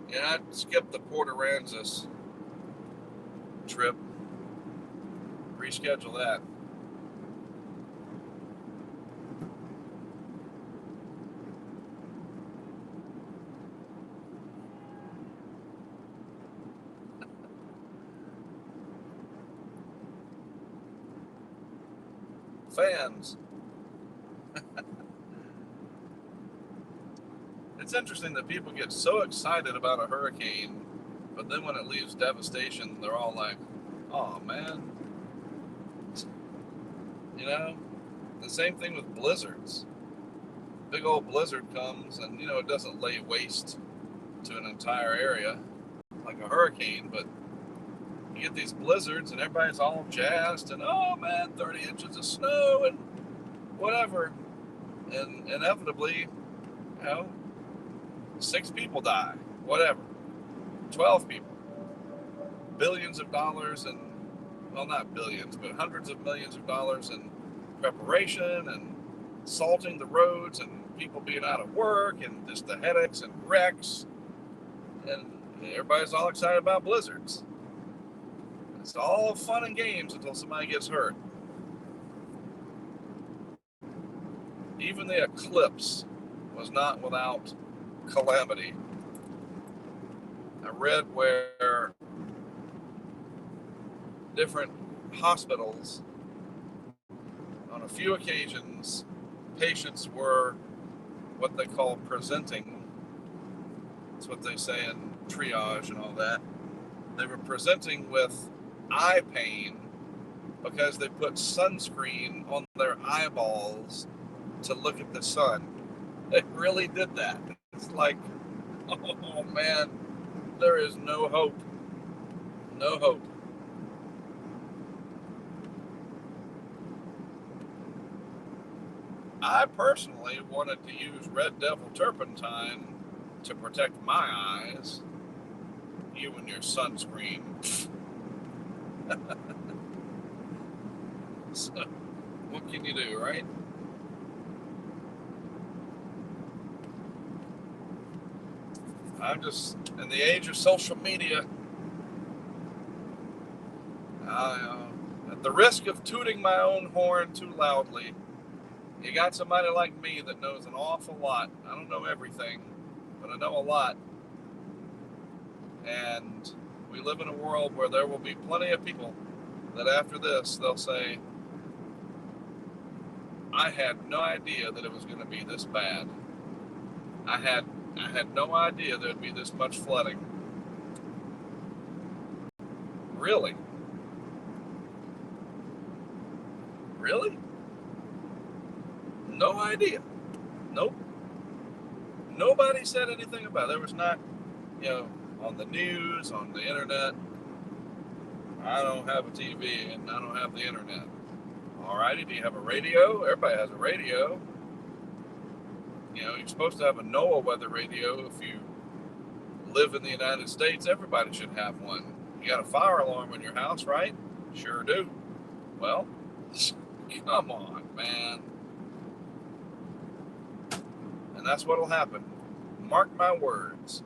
Yeah, I'd skip the Port Aransas trip. Reschedule that. Fans. It's interesting that people get so excited about a hurricane, but then when it leaves devastation, they're all like, oh man. You know? The same thing with blizzards. Big old blizzard comes and, it doesn't lay waste to an entire area like a hurricane, but you get these blizzards and everybody's all jazzed and, oh man, 30 inches of snow and whatever. and inevitably, 6 people die, whatever, 12 people, billions of dollars, and well, not billions, but hundreds of millions of dollars in preparation and salting the roads and people being out of work and just the headaches and wrecks, and everybody's all excited about blizzards. It's all fun and games until somebody gets hurt. Even the eclipse was not without calamity. I read where different hospitals, on a few occasions, patients were what they call presenting. That's what they say in triage and all that. They were presenting with eye pain because they put sunscreen on their eyeballs to look at the sun. They really did that. It's like, oh man, there is no hope. No hope. I personally wanted to use Red Devil turpentine to protect my eyes. You and your sunscreen. So, what can you do, right? I'm just, in the age of social media, at the risk of tooting my own horn too loudly, you got somebody like me that knows an awful lot. I don't know everything, but I know a lot. And we live in a world where there will be plenty of people that after this, they'll say, I had no idea that it was going to be this bad. I had no idea there'd be this much flooding. Really? Really? No idea. Nope. Nobody said anything about it. There was not, on the news, on the internet. I don't have a TV and I don't have the internet. Alrighty, do you have a radio? Everybody has a radio. You're supposed to have a NOAA weather radio. If you live in the United States, everybody should have one. You got a fire alarm in your house, right? Sure do. Well, come on, man. And that's what'll happen. Mark my words.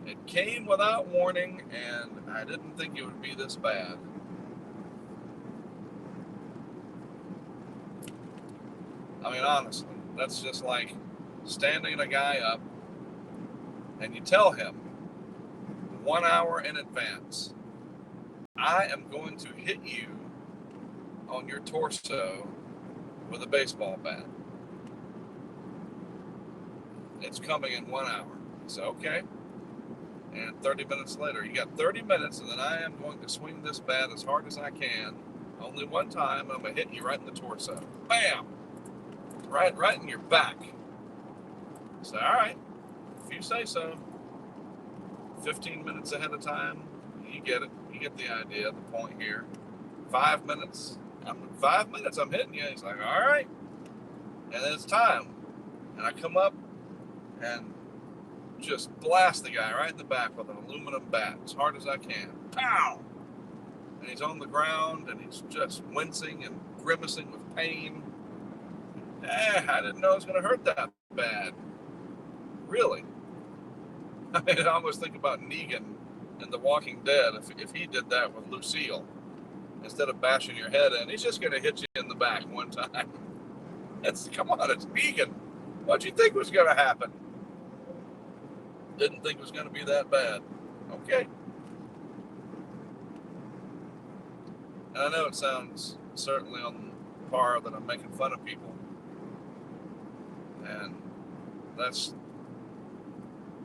It came without warning, and I didn't think it would be this bad. I mean, honestly, that's just like standing a guy up and you tell him 1 hour in advance, I am going to hit you on your torso with a baseball bat. It's coming in 1 hour. So, okay. And 30 minutes later, you got 30 minutes, and then I am going to swing this bat as hard as I can. Only one time, I'm going to hit you right in the torso. Bam! Right in your back. So, all right, if you say so. 15 minutes ahead of time, you get it. You get the idea, the point here. 5 minutes. 5 minutes, I'm hitting you. He's like, all right. And then it's time. And I come up and just blast the guy right in the back with an aluminum bat as hard as I can. Pow! And he's on the ground and he's just wincing and grimacing with pain. I didn't know it was going to hurt that bad. Really? I mean, I almost think about Negan in The Walking Dead. If he did that with Lucille, instead of bashing your head in, he's just going to hit you in the back one time. Come on, it's Negan. What'd you think was going to happen? Didn't think it was going to be that bad. Okay. And I know it sounds certainly on par that I'm making fun of people. And that's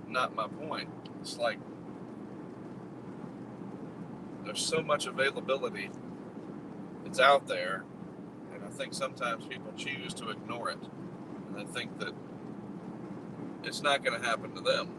not my point. It's like there's so much availability. It's out there. And I think sometimes people choose to ignore it. And they think that it's not going to happen to them.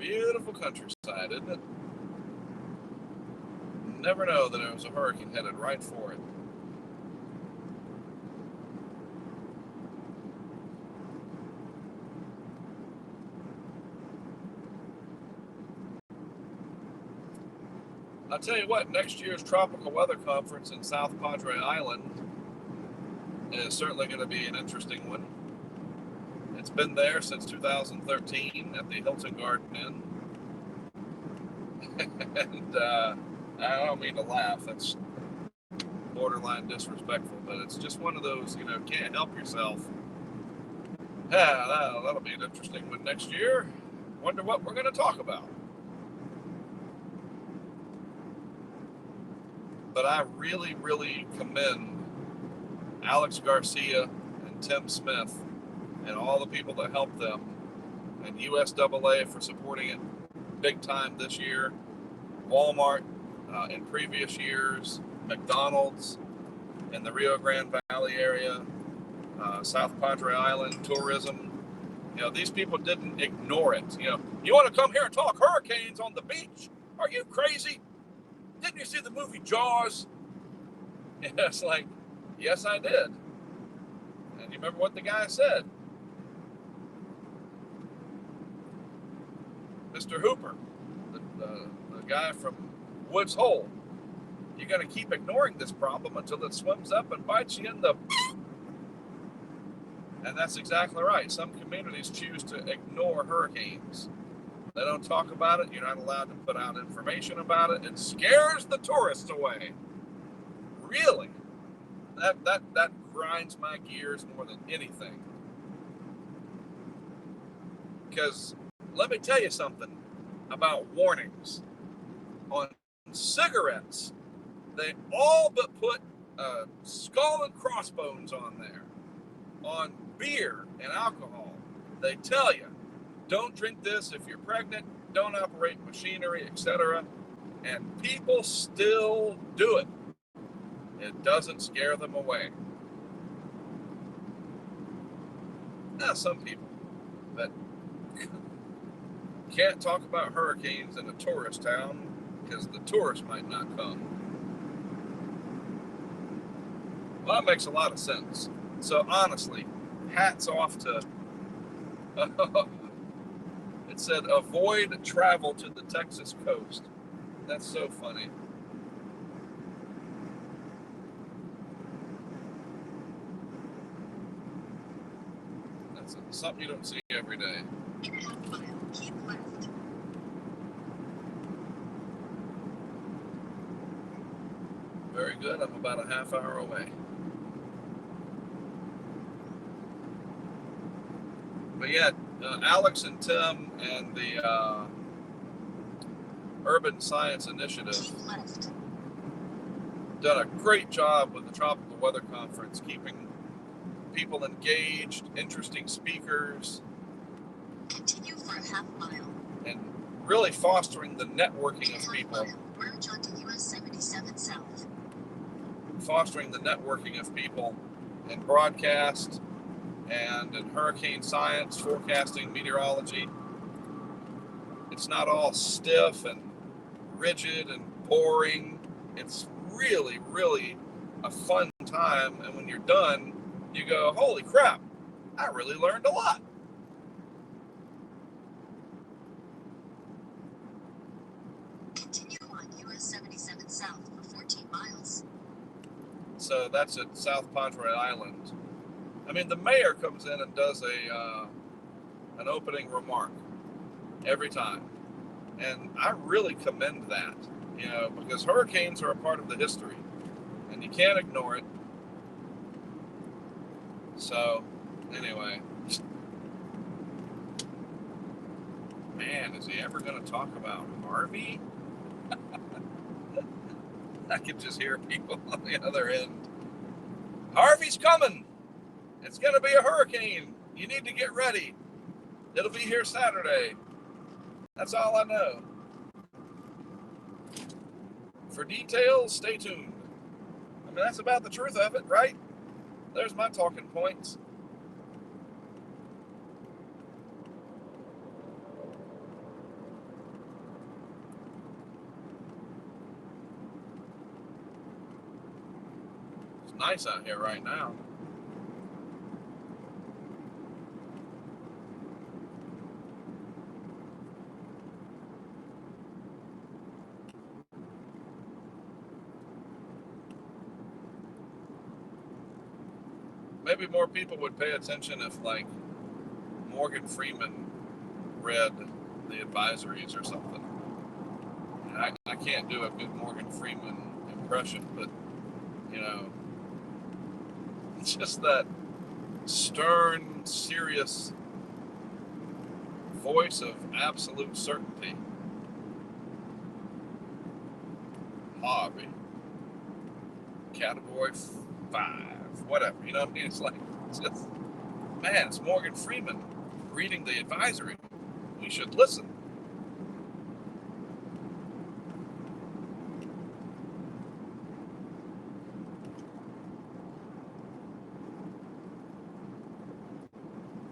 Beautiful countryside, isn't it? Never know that there was a hurricane headed right for it. I'll tell you what, next year's Tropical Weather Conference in South Padre Island is certainly going to be an interesting one. It's been there since 2013 at the Hilton Garden Inn. And I don't mean to laugh, that's borderline disrespectful, but it's just one of those, can't help yourself. Yeah, that'll be an interesting one next year. Wonder what we're going to talk about. But I really, really commend Alex Garcia and Tim Smith and all the people that helped them, and USAA for supporting it big time this year, Walmart in previous years, McDonald's in the Rio Grande Valley area, South Padre Island tourism. These people didn't ignore it. You want to come here and talk hurricanes on the beach? Are you crazy? Didn't you see the movie Jaws? And it's like, yes, I did. And you remember what the guy said? Mr. Hooper, the guy from Woods Hole, you're going to keep ignoring this problem until it swims up and bites you in the... And that's exactly right. Some communities choose to ignore hurricanes. They don't talk about it. You're not allowed to put out information about it. It scares the tourists away. Really? That grinds my gears more than anything. Because let me tell you something about warnings. On cigarettes, they all but put skull and crossbones on there. On beer and alcohol, they tell you, don't drink this if you're pregnant, don't operate machinery, etc. And people still do it. It doesn't scare them away. Now, some people that can't talk about hurricanes in a tourist town because the tourists might not come. Well, that makes a lot of sense. So honestly, hats off to... It said, avoid travel to the Texas coast. That's so funny. That's something you don't see every day. In a half mile, keep left. Very good. I'm about a half hour away. But yeah, Alex and Tim and the Urban Science Initiative done a great job with the Tropical Weather Conference, keeping people engaged, interesting speakers. Continue for a half mile. And really fostering the networking of people. Merge onto US 77 South. Fostering the networking of people in broadcast and in hurricane science, forecasting, meteorology. It's not all stiff and rigid and boring. It's really, really a fun time. And when you're done, you go, holy crap, I really learned a lot. Continue on US 77 South for 14 miles. So that's at South Padre Island. I mean, the mayor comes in and does an opening remark every time. And I really commend that, because hurricanes are a part of the history and you can't ignore it. So, anyway. Man, is he ever going to talk about Harvey? I can just hear people on the other end. Harvey's coming. It's going to be a hurricane. You need to get ready. It'll be here Saturday. That's all I know. For details, stay tuned. I mean, that's about the truth of it, right? There's my talking points. nice out here right now. Maybe more people would pay attention if, like, Morgan Freeman read the advisories or something. And I can't do a good Morgan Freeman impression, but, you know, it's just that stern, serious voice of absolute certainty. Harvey, category 5, whatever, you know what I mean? It's like, it's just, man, it's Morgan Freeman reading the advisory. We should listen.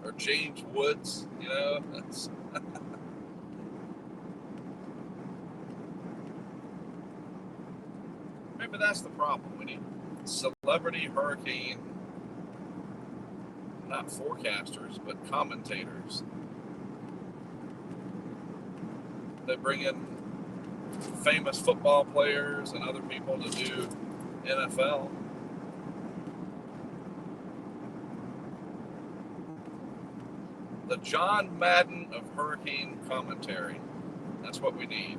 Or James Woods, you know, that's maybe that's the problem. We need celebrity hurricane, not forecasters, but commentators. They bring in famous football players and other people to do NFL. The John Madden of hurricane commentary. That's what we need.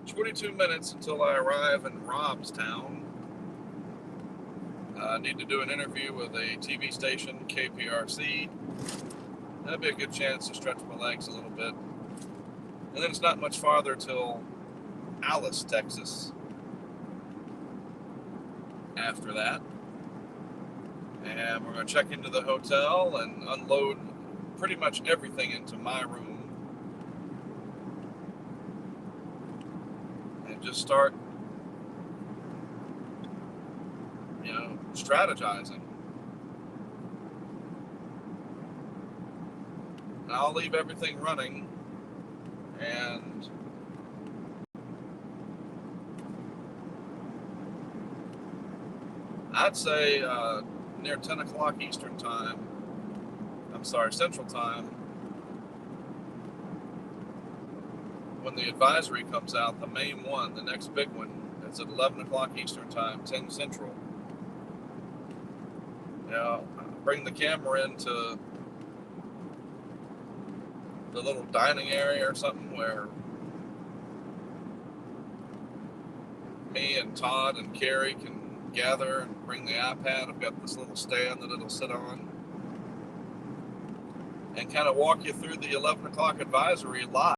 "22 minutes until I arrive in Robstown. I need to do an interview with a TV station, KPRC. That'd be a good chance to stretch my legs a little bit. And then it's not much farther till Alice, Texas after that. And we're going to check into the hotel and unload pretty much everything into my room. And just start, you know, strategizing. And I'll leave everything running, and I'd say near 10 o'clock Eastern time, Central time, when the advisory comes out, the main one, the next big one, it's at 11 o'clock Eastern time, 10 Central. You know, bring the camera into the little dining area or something where me and Todd and Carrie can gather, and bring the iPad. I've got this little stand that it'll sit on, and kind of walk you through the 11 o'clock advisory live.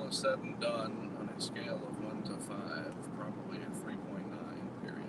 all is said and done, on a scale of 1 to 5, probably a 3.9, period.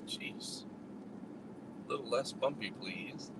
Jeez. A little less bumpy, please.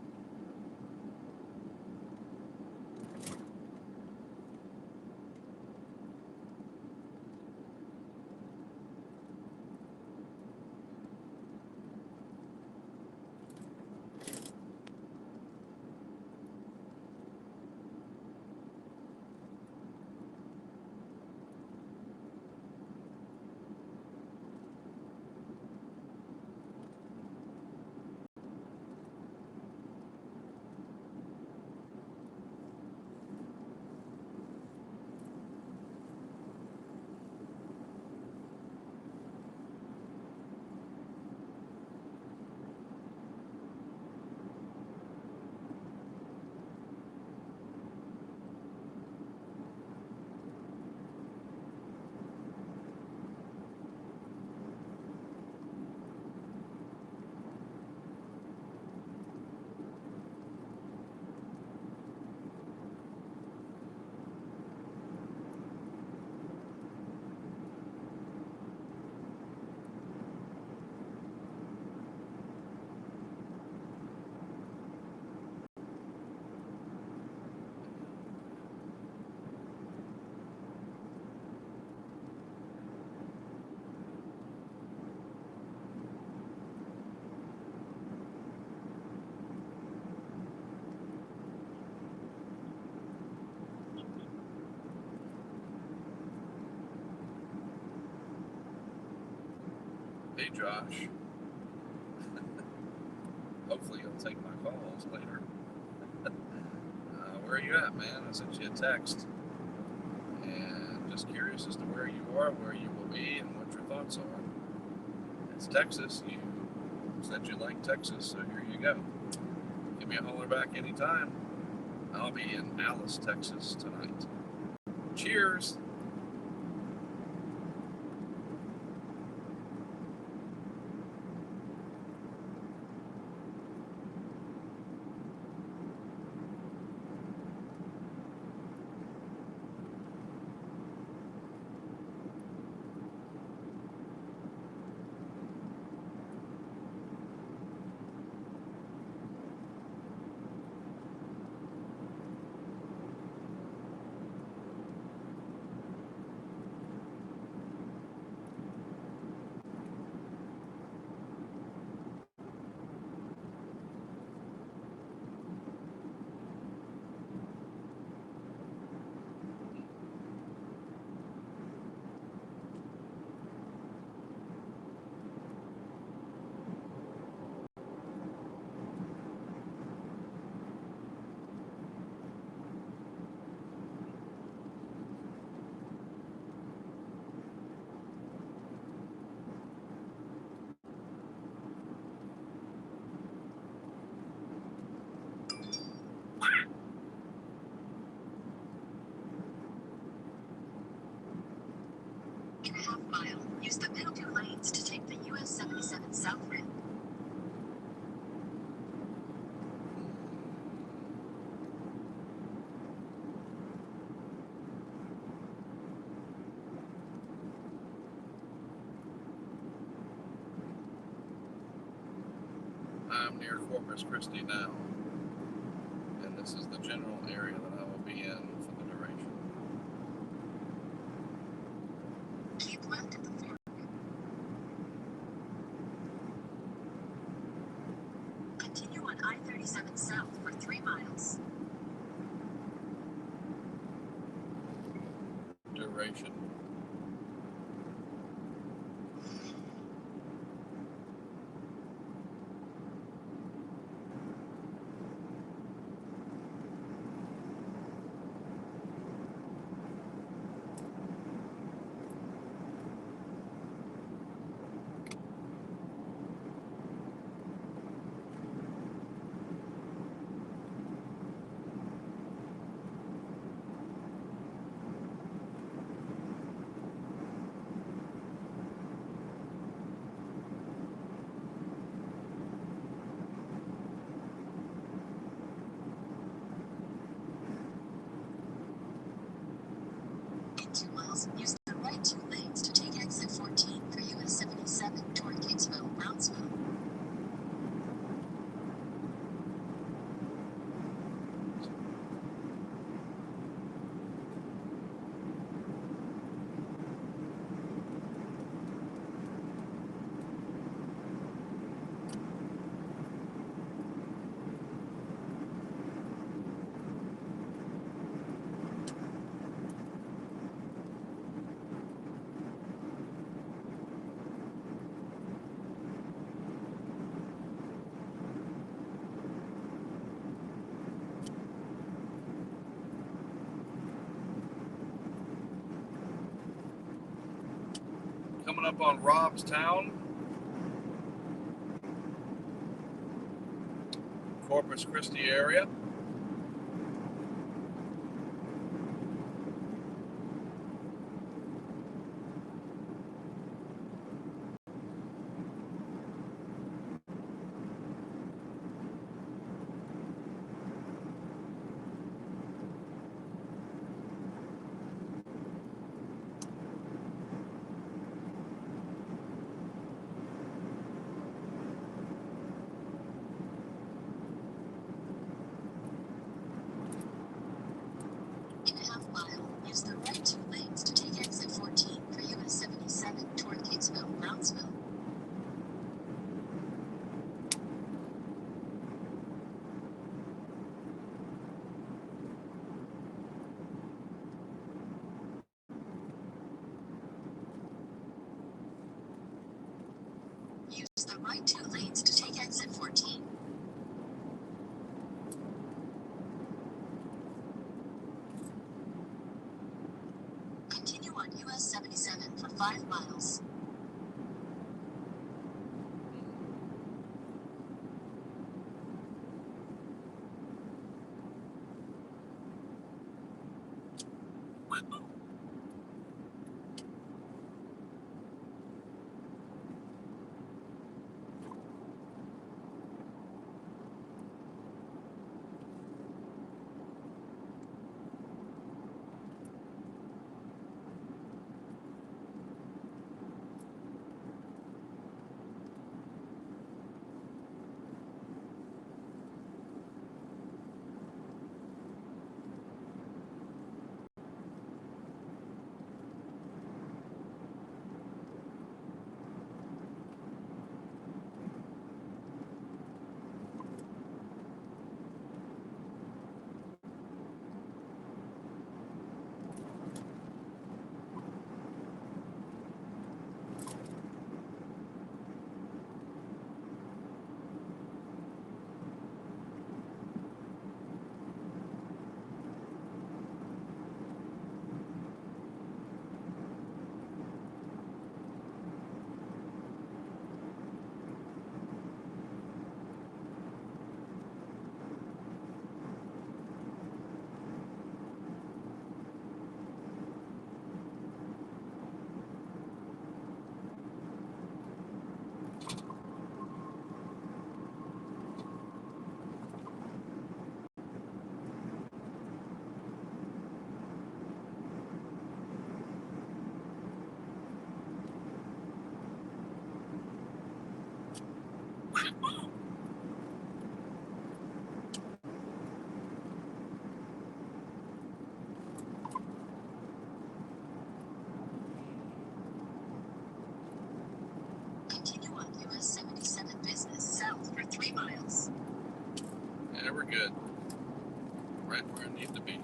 Hey, Josh. Hopefully you'll take my calls later. Where are you at, man? I sent you a text. And just curious as to where you are, where you will be, and what your thoughts are. It's Texas. You said you like Texas, so here you go. Give me a holler back anytime. I'll be in Alice, Texas tonight. Cheers. In a half mile, use the middle two lanes to take the US 77 South Ramp. I'm near Corpus Christi now, and this is the general area that I will be in for the duration. Keep left at the fork. Continue on I-37 south for 3 miles. Duration. In 2 miles, use the right 2 lanes to take exit 14 for US 77 toward Gatesville, Brownsville. Coming up on Robstown, Corpus Christi area. In a half mile, use the right 2 lanes to take exit 14 for US 77 toward Gatesville, Brownsville. Use the right 2 lanes to take exit 14. Continue on US 77 for 5 miles. good. Right where I need to be.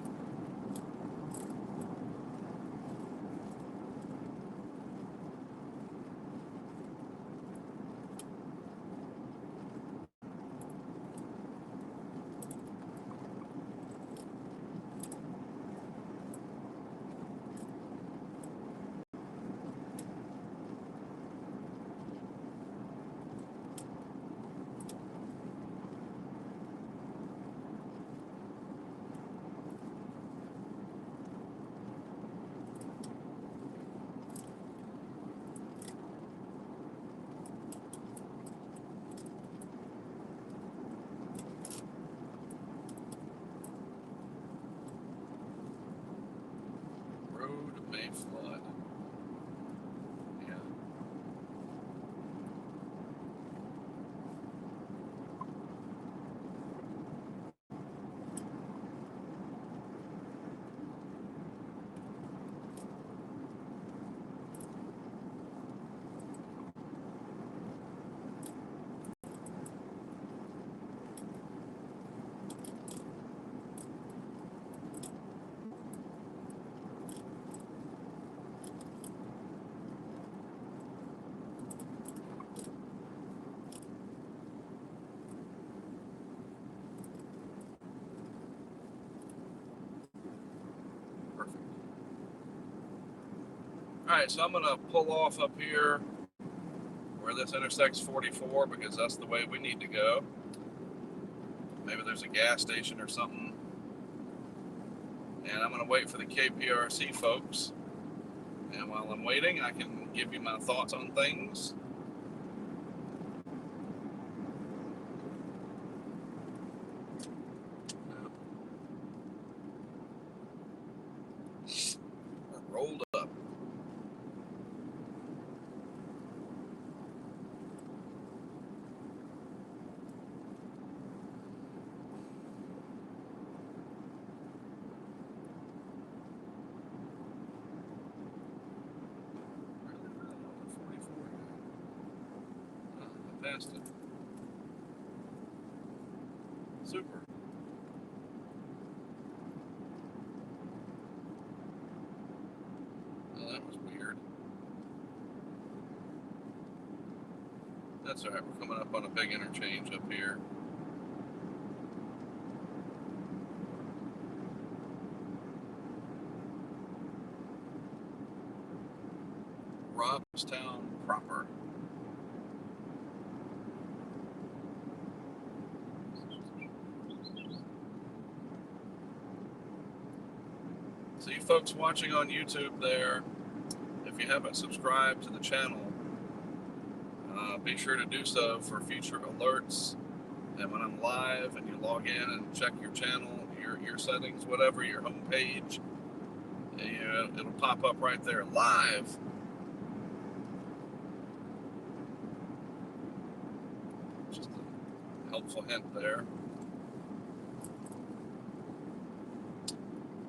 Road may flood. Yeah. Perfect. All right, so I'm going to pull off up here where this intersects 44 because that's the way we need to go. Maybe there's a gas station or something. And I'm going to wait for the KPRC folks. And while I'm waiting, I can give you my thoughts on things. We're rolled up. I passed it. Super. Oh, that was weird. That's all right. We're coming up on a big interchange up here. Robstown proper. So you folks watching on YouTube there, if you haven't subscribed to the channel, be sure to do so for future alerts. And when I'm live and you log in and check your channel, your settings, whatever, your home page, it'll pop up right there, live. Just a helpful hint there.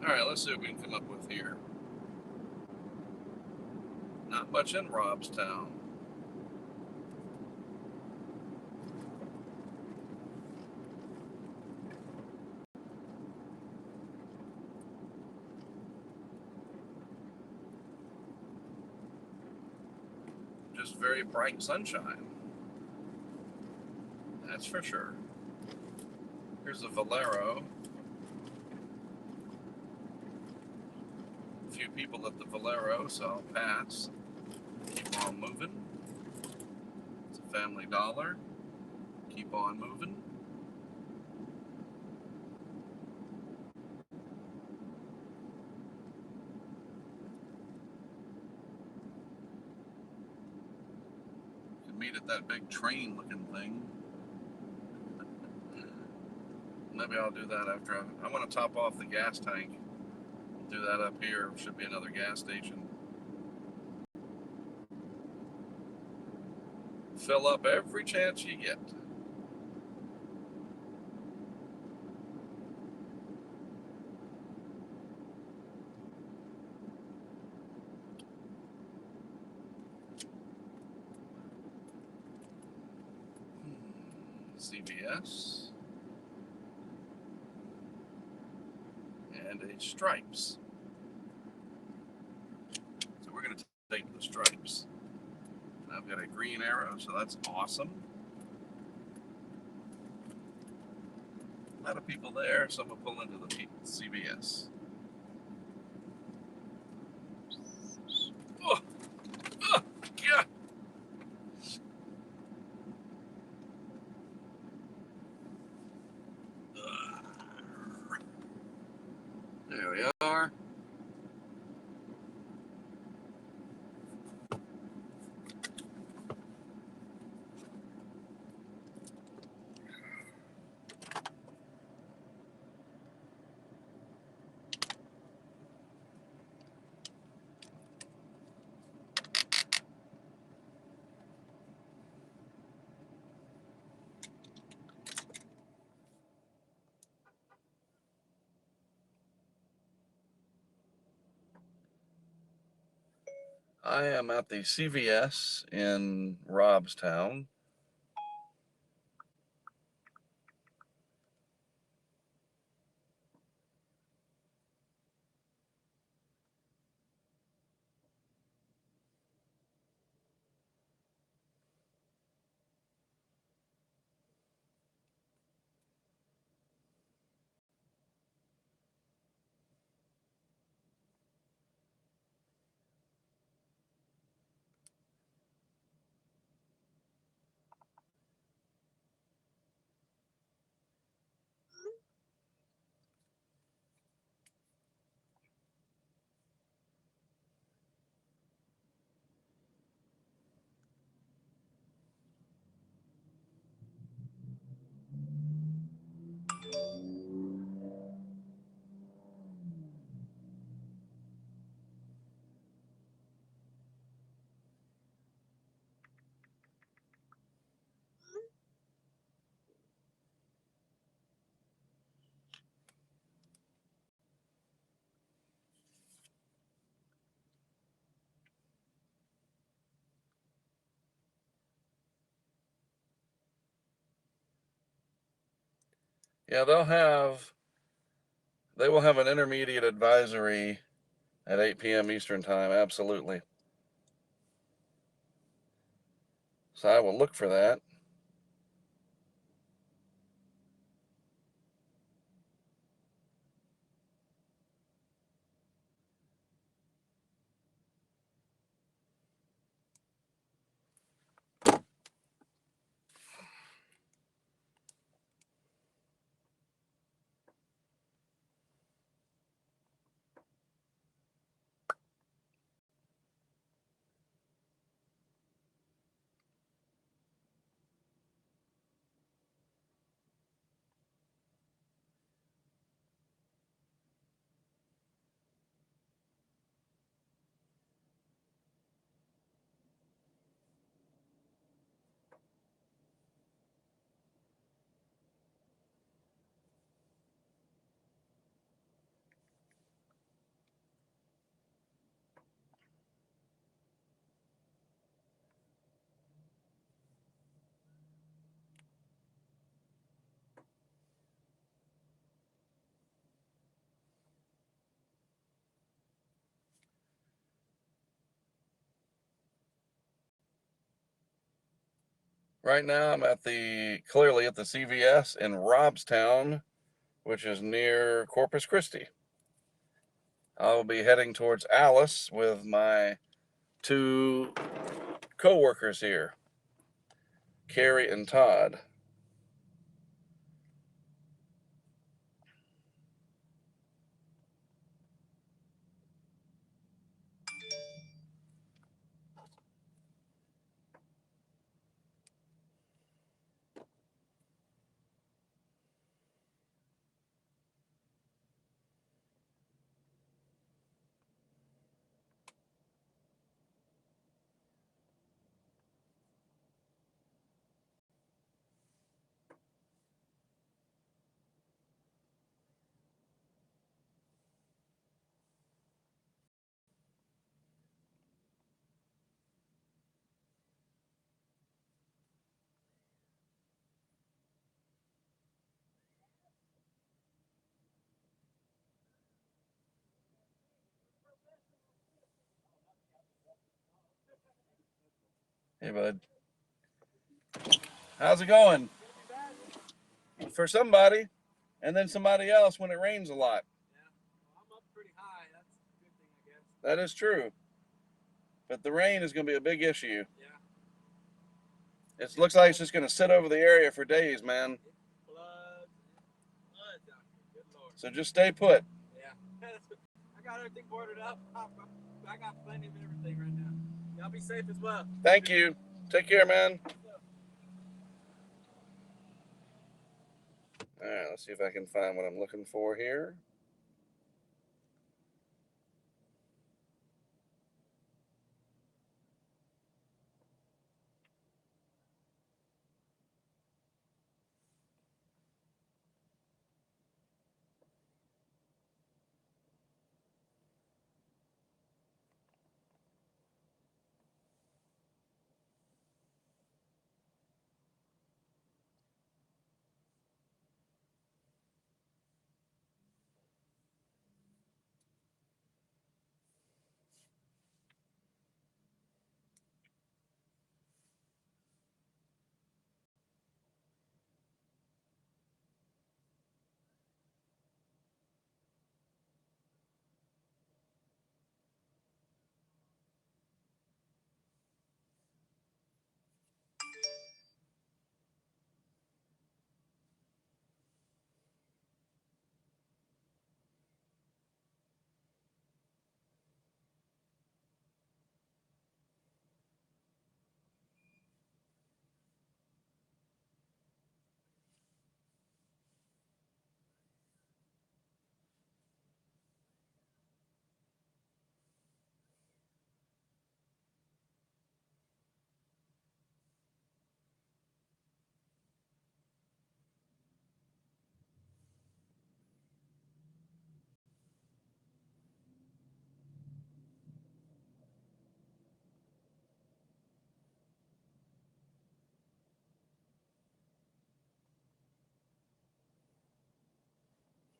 All right, let's see what we can come up with here. Not much in Robstown. Just very bright sunshine. That's for sure. Here's a Valero. A few people at the Valero, so I'll pass. Keep on moving. It's a Family Dollar. Keep on moving. You can meet at that big train looking thing. Maybe I'll do that after I want to top off the gas tank. Do that up here. Should be another gas station. Fill up every chance you get. CVS. bandage stripes. So we're going to take the stripes. I've got a green arrow, so that's awesome. A lot of people there, so I'm going to pull into the CVS. Oh, oh, yeah. There we are. I am at the CVS in Robstown. Yeah, they will have an intermediate advisory at 8 p.m. Eastern time, absolutely. So I will look for that. Right now, I'm clearly at the CVS in Robstown, which is near Corpus Christi. I'll be heading towards Alice with my two co-workers here, Carrie and Todd. Hey, bud. How's it going? For somebody, and then somebody else when it rains a lot. Yeah, well, I'm up pretty high. That's a good thing, I guess. That is true. But the rain is going to be a big issue. Yeah. It looks like it's just going to sit over the area for days, man. It floods out here. Good Lord. So just stay put. Yeah. I got everything boarded up. I got plenty of everything right now. Y'all be safe as well. Thank you. Take care, man. All right, let's see if I can find what I'm looking for here.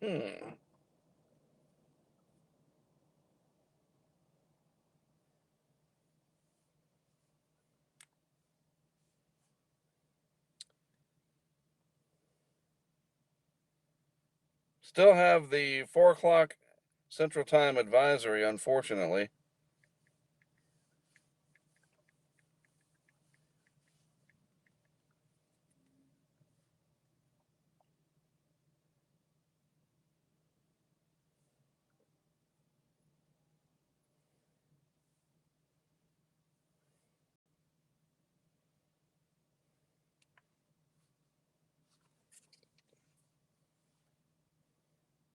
Hmm. Still have the 4 o'clock Central Time advisory, unfortunately.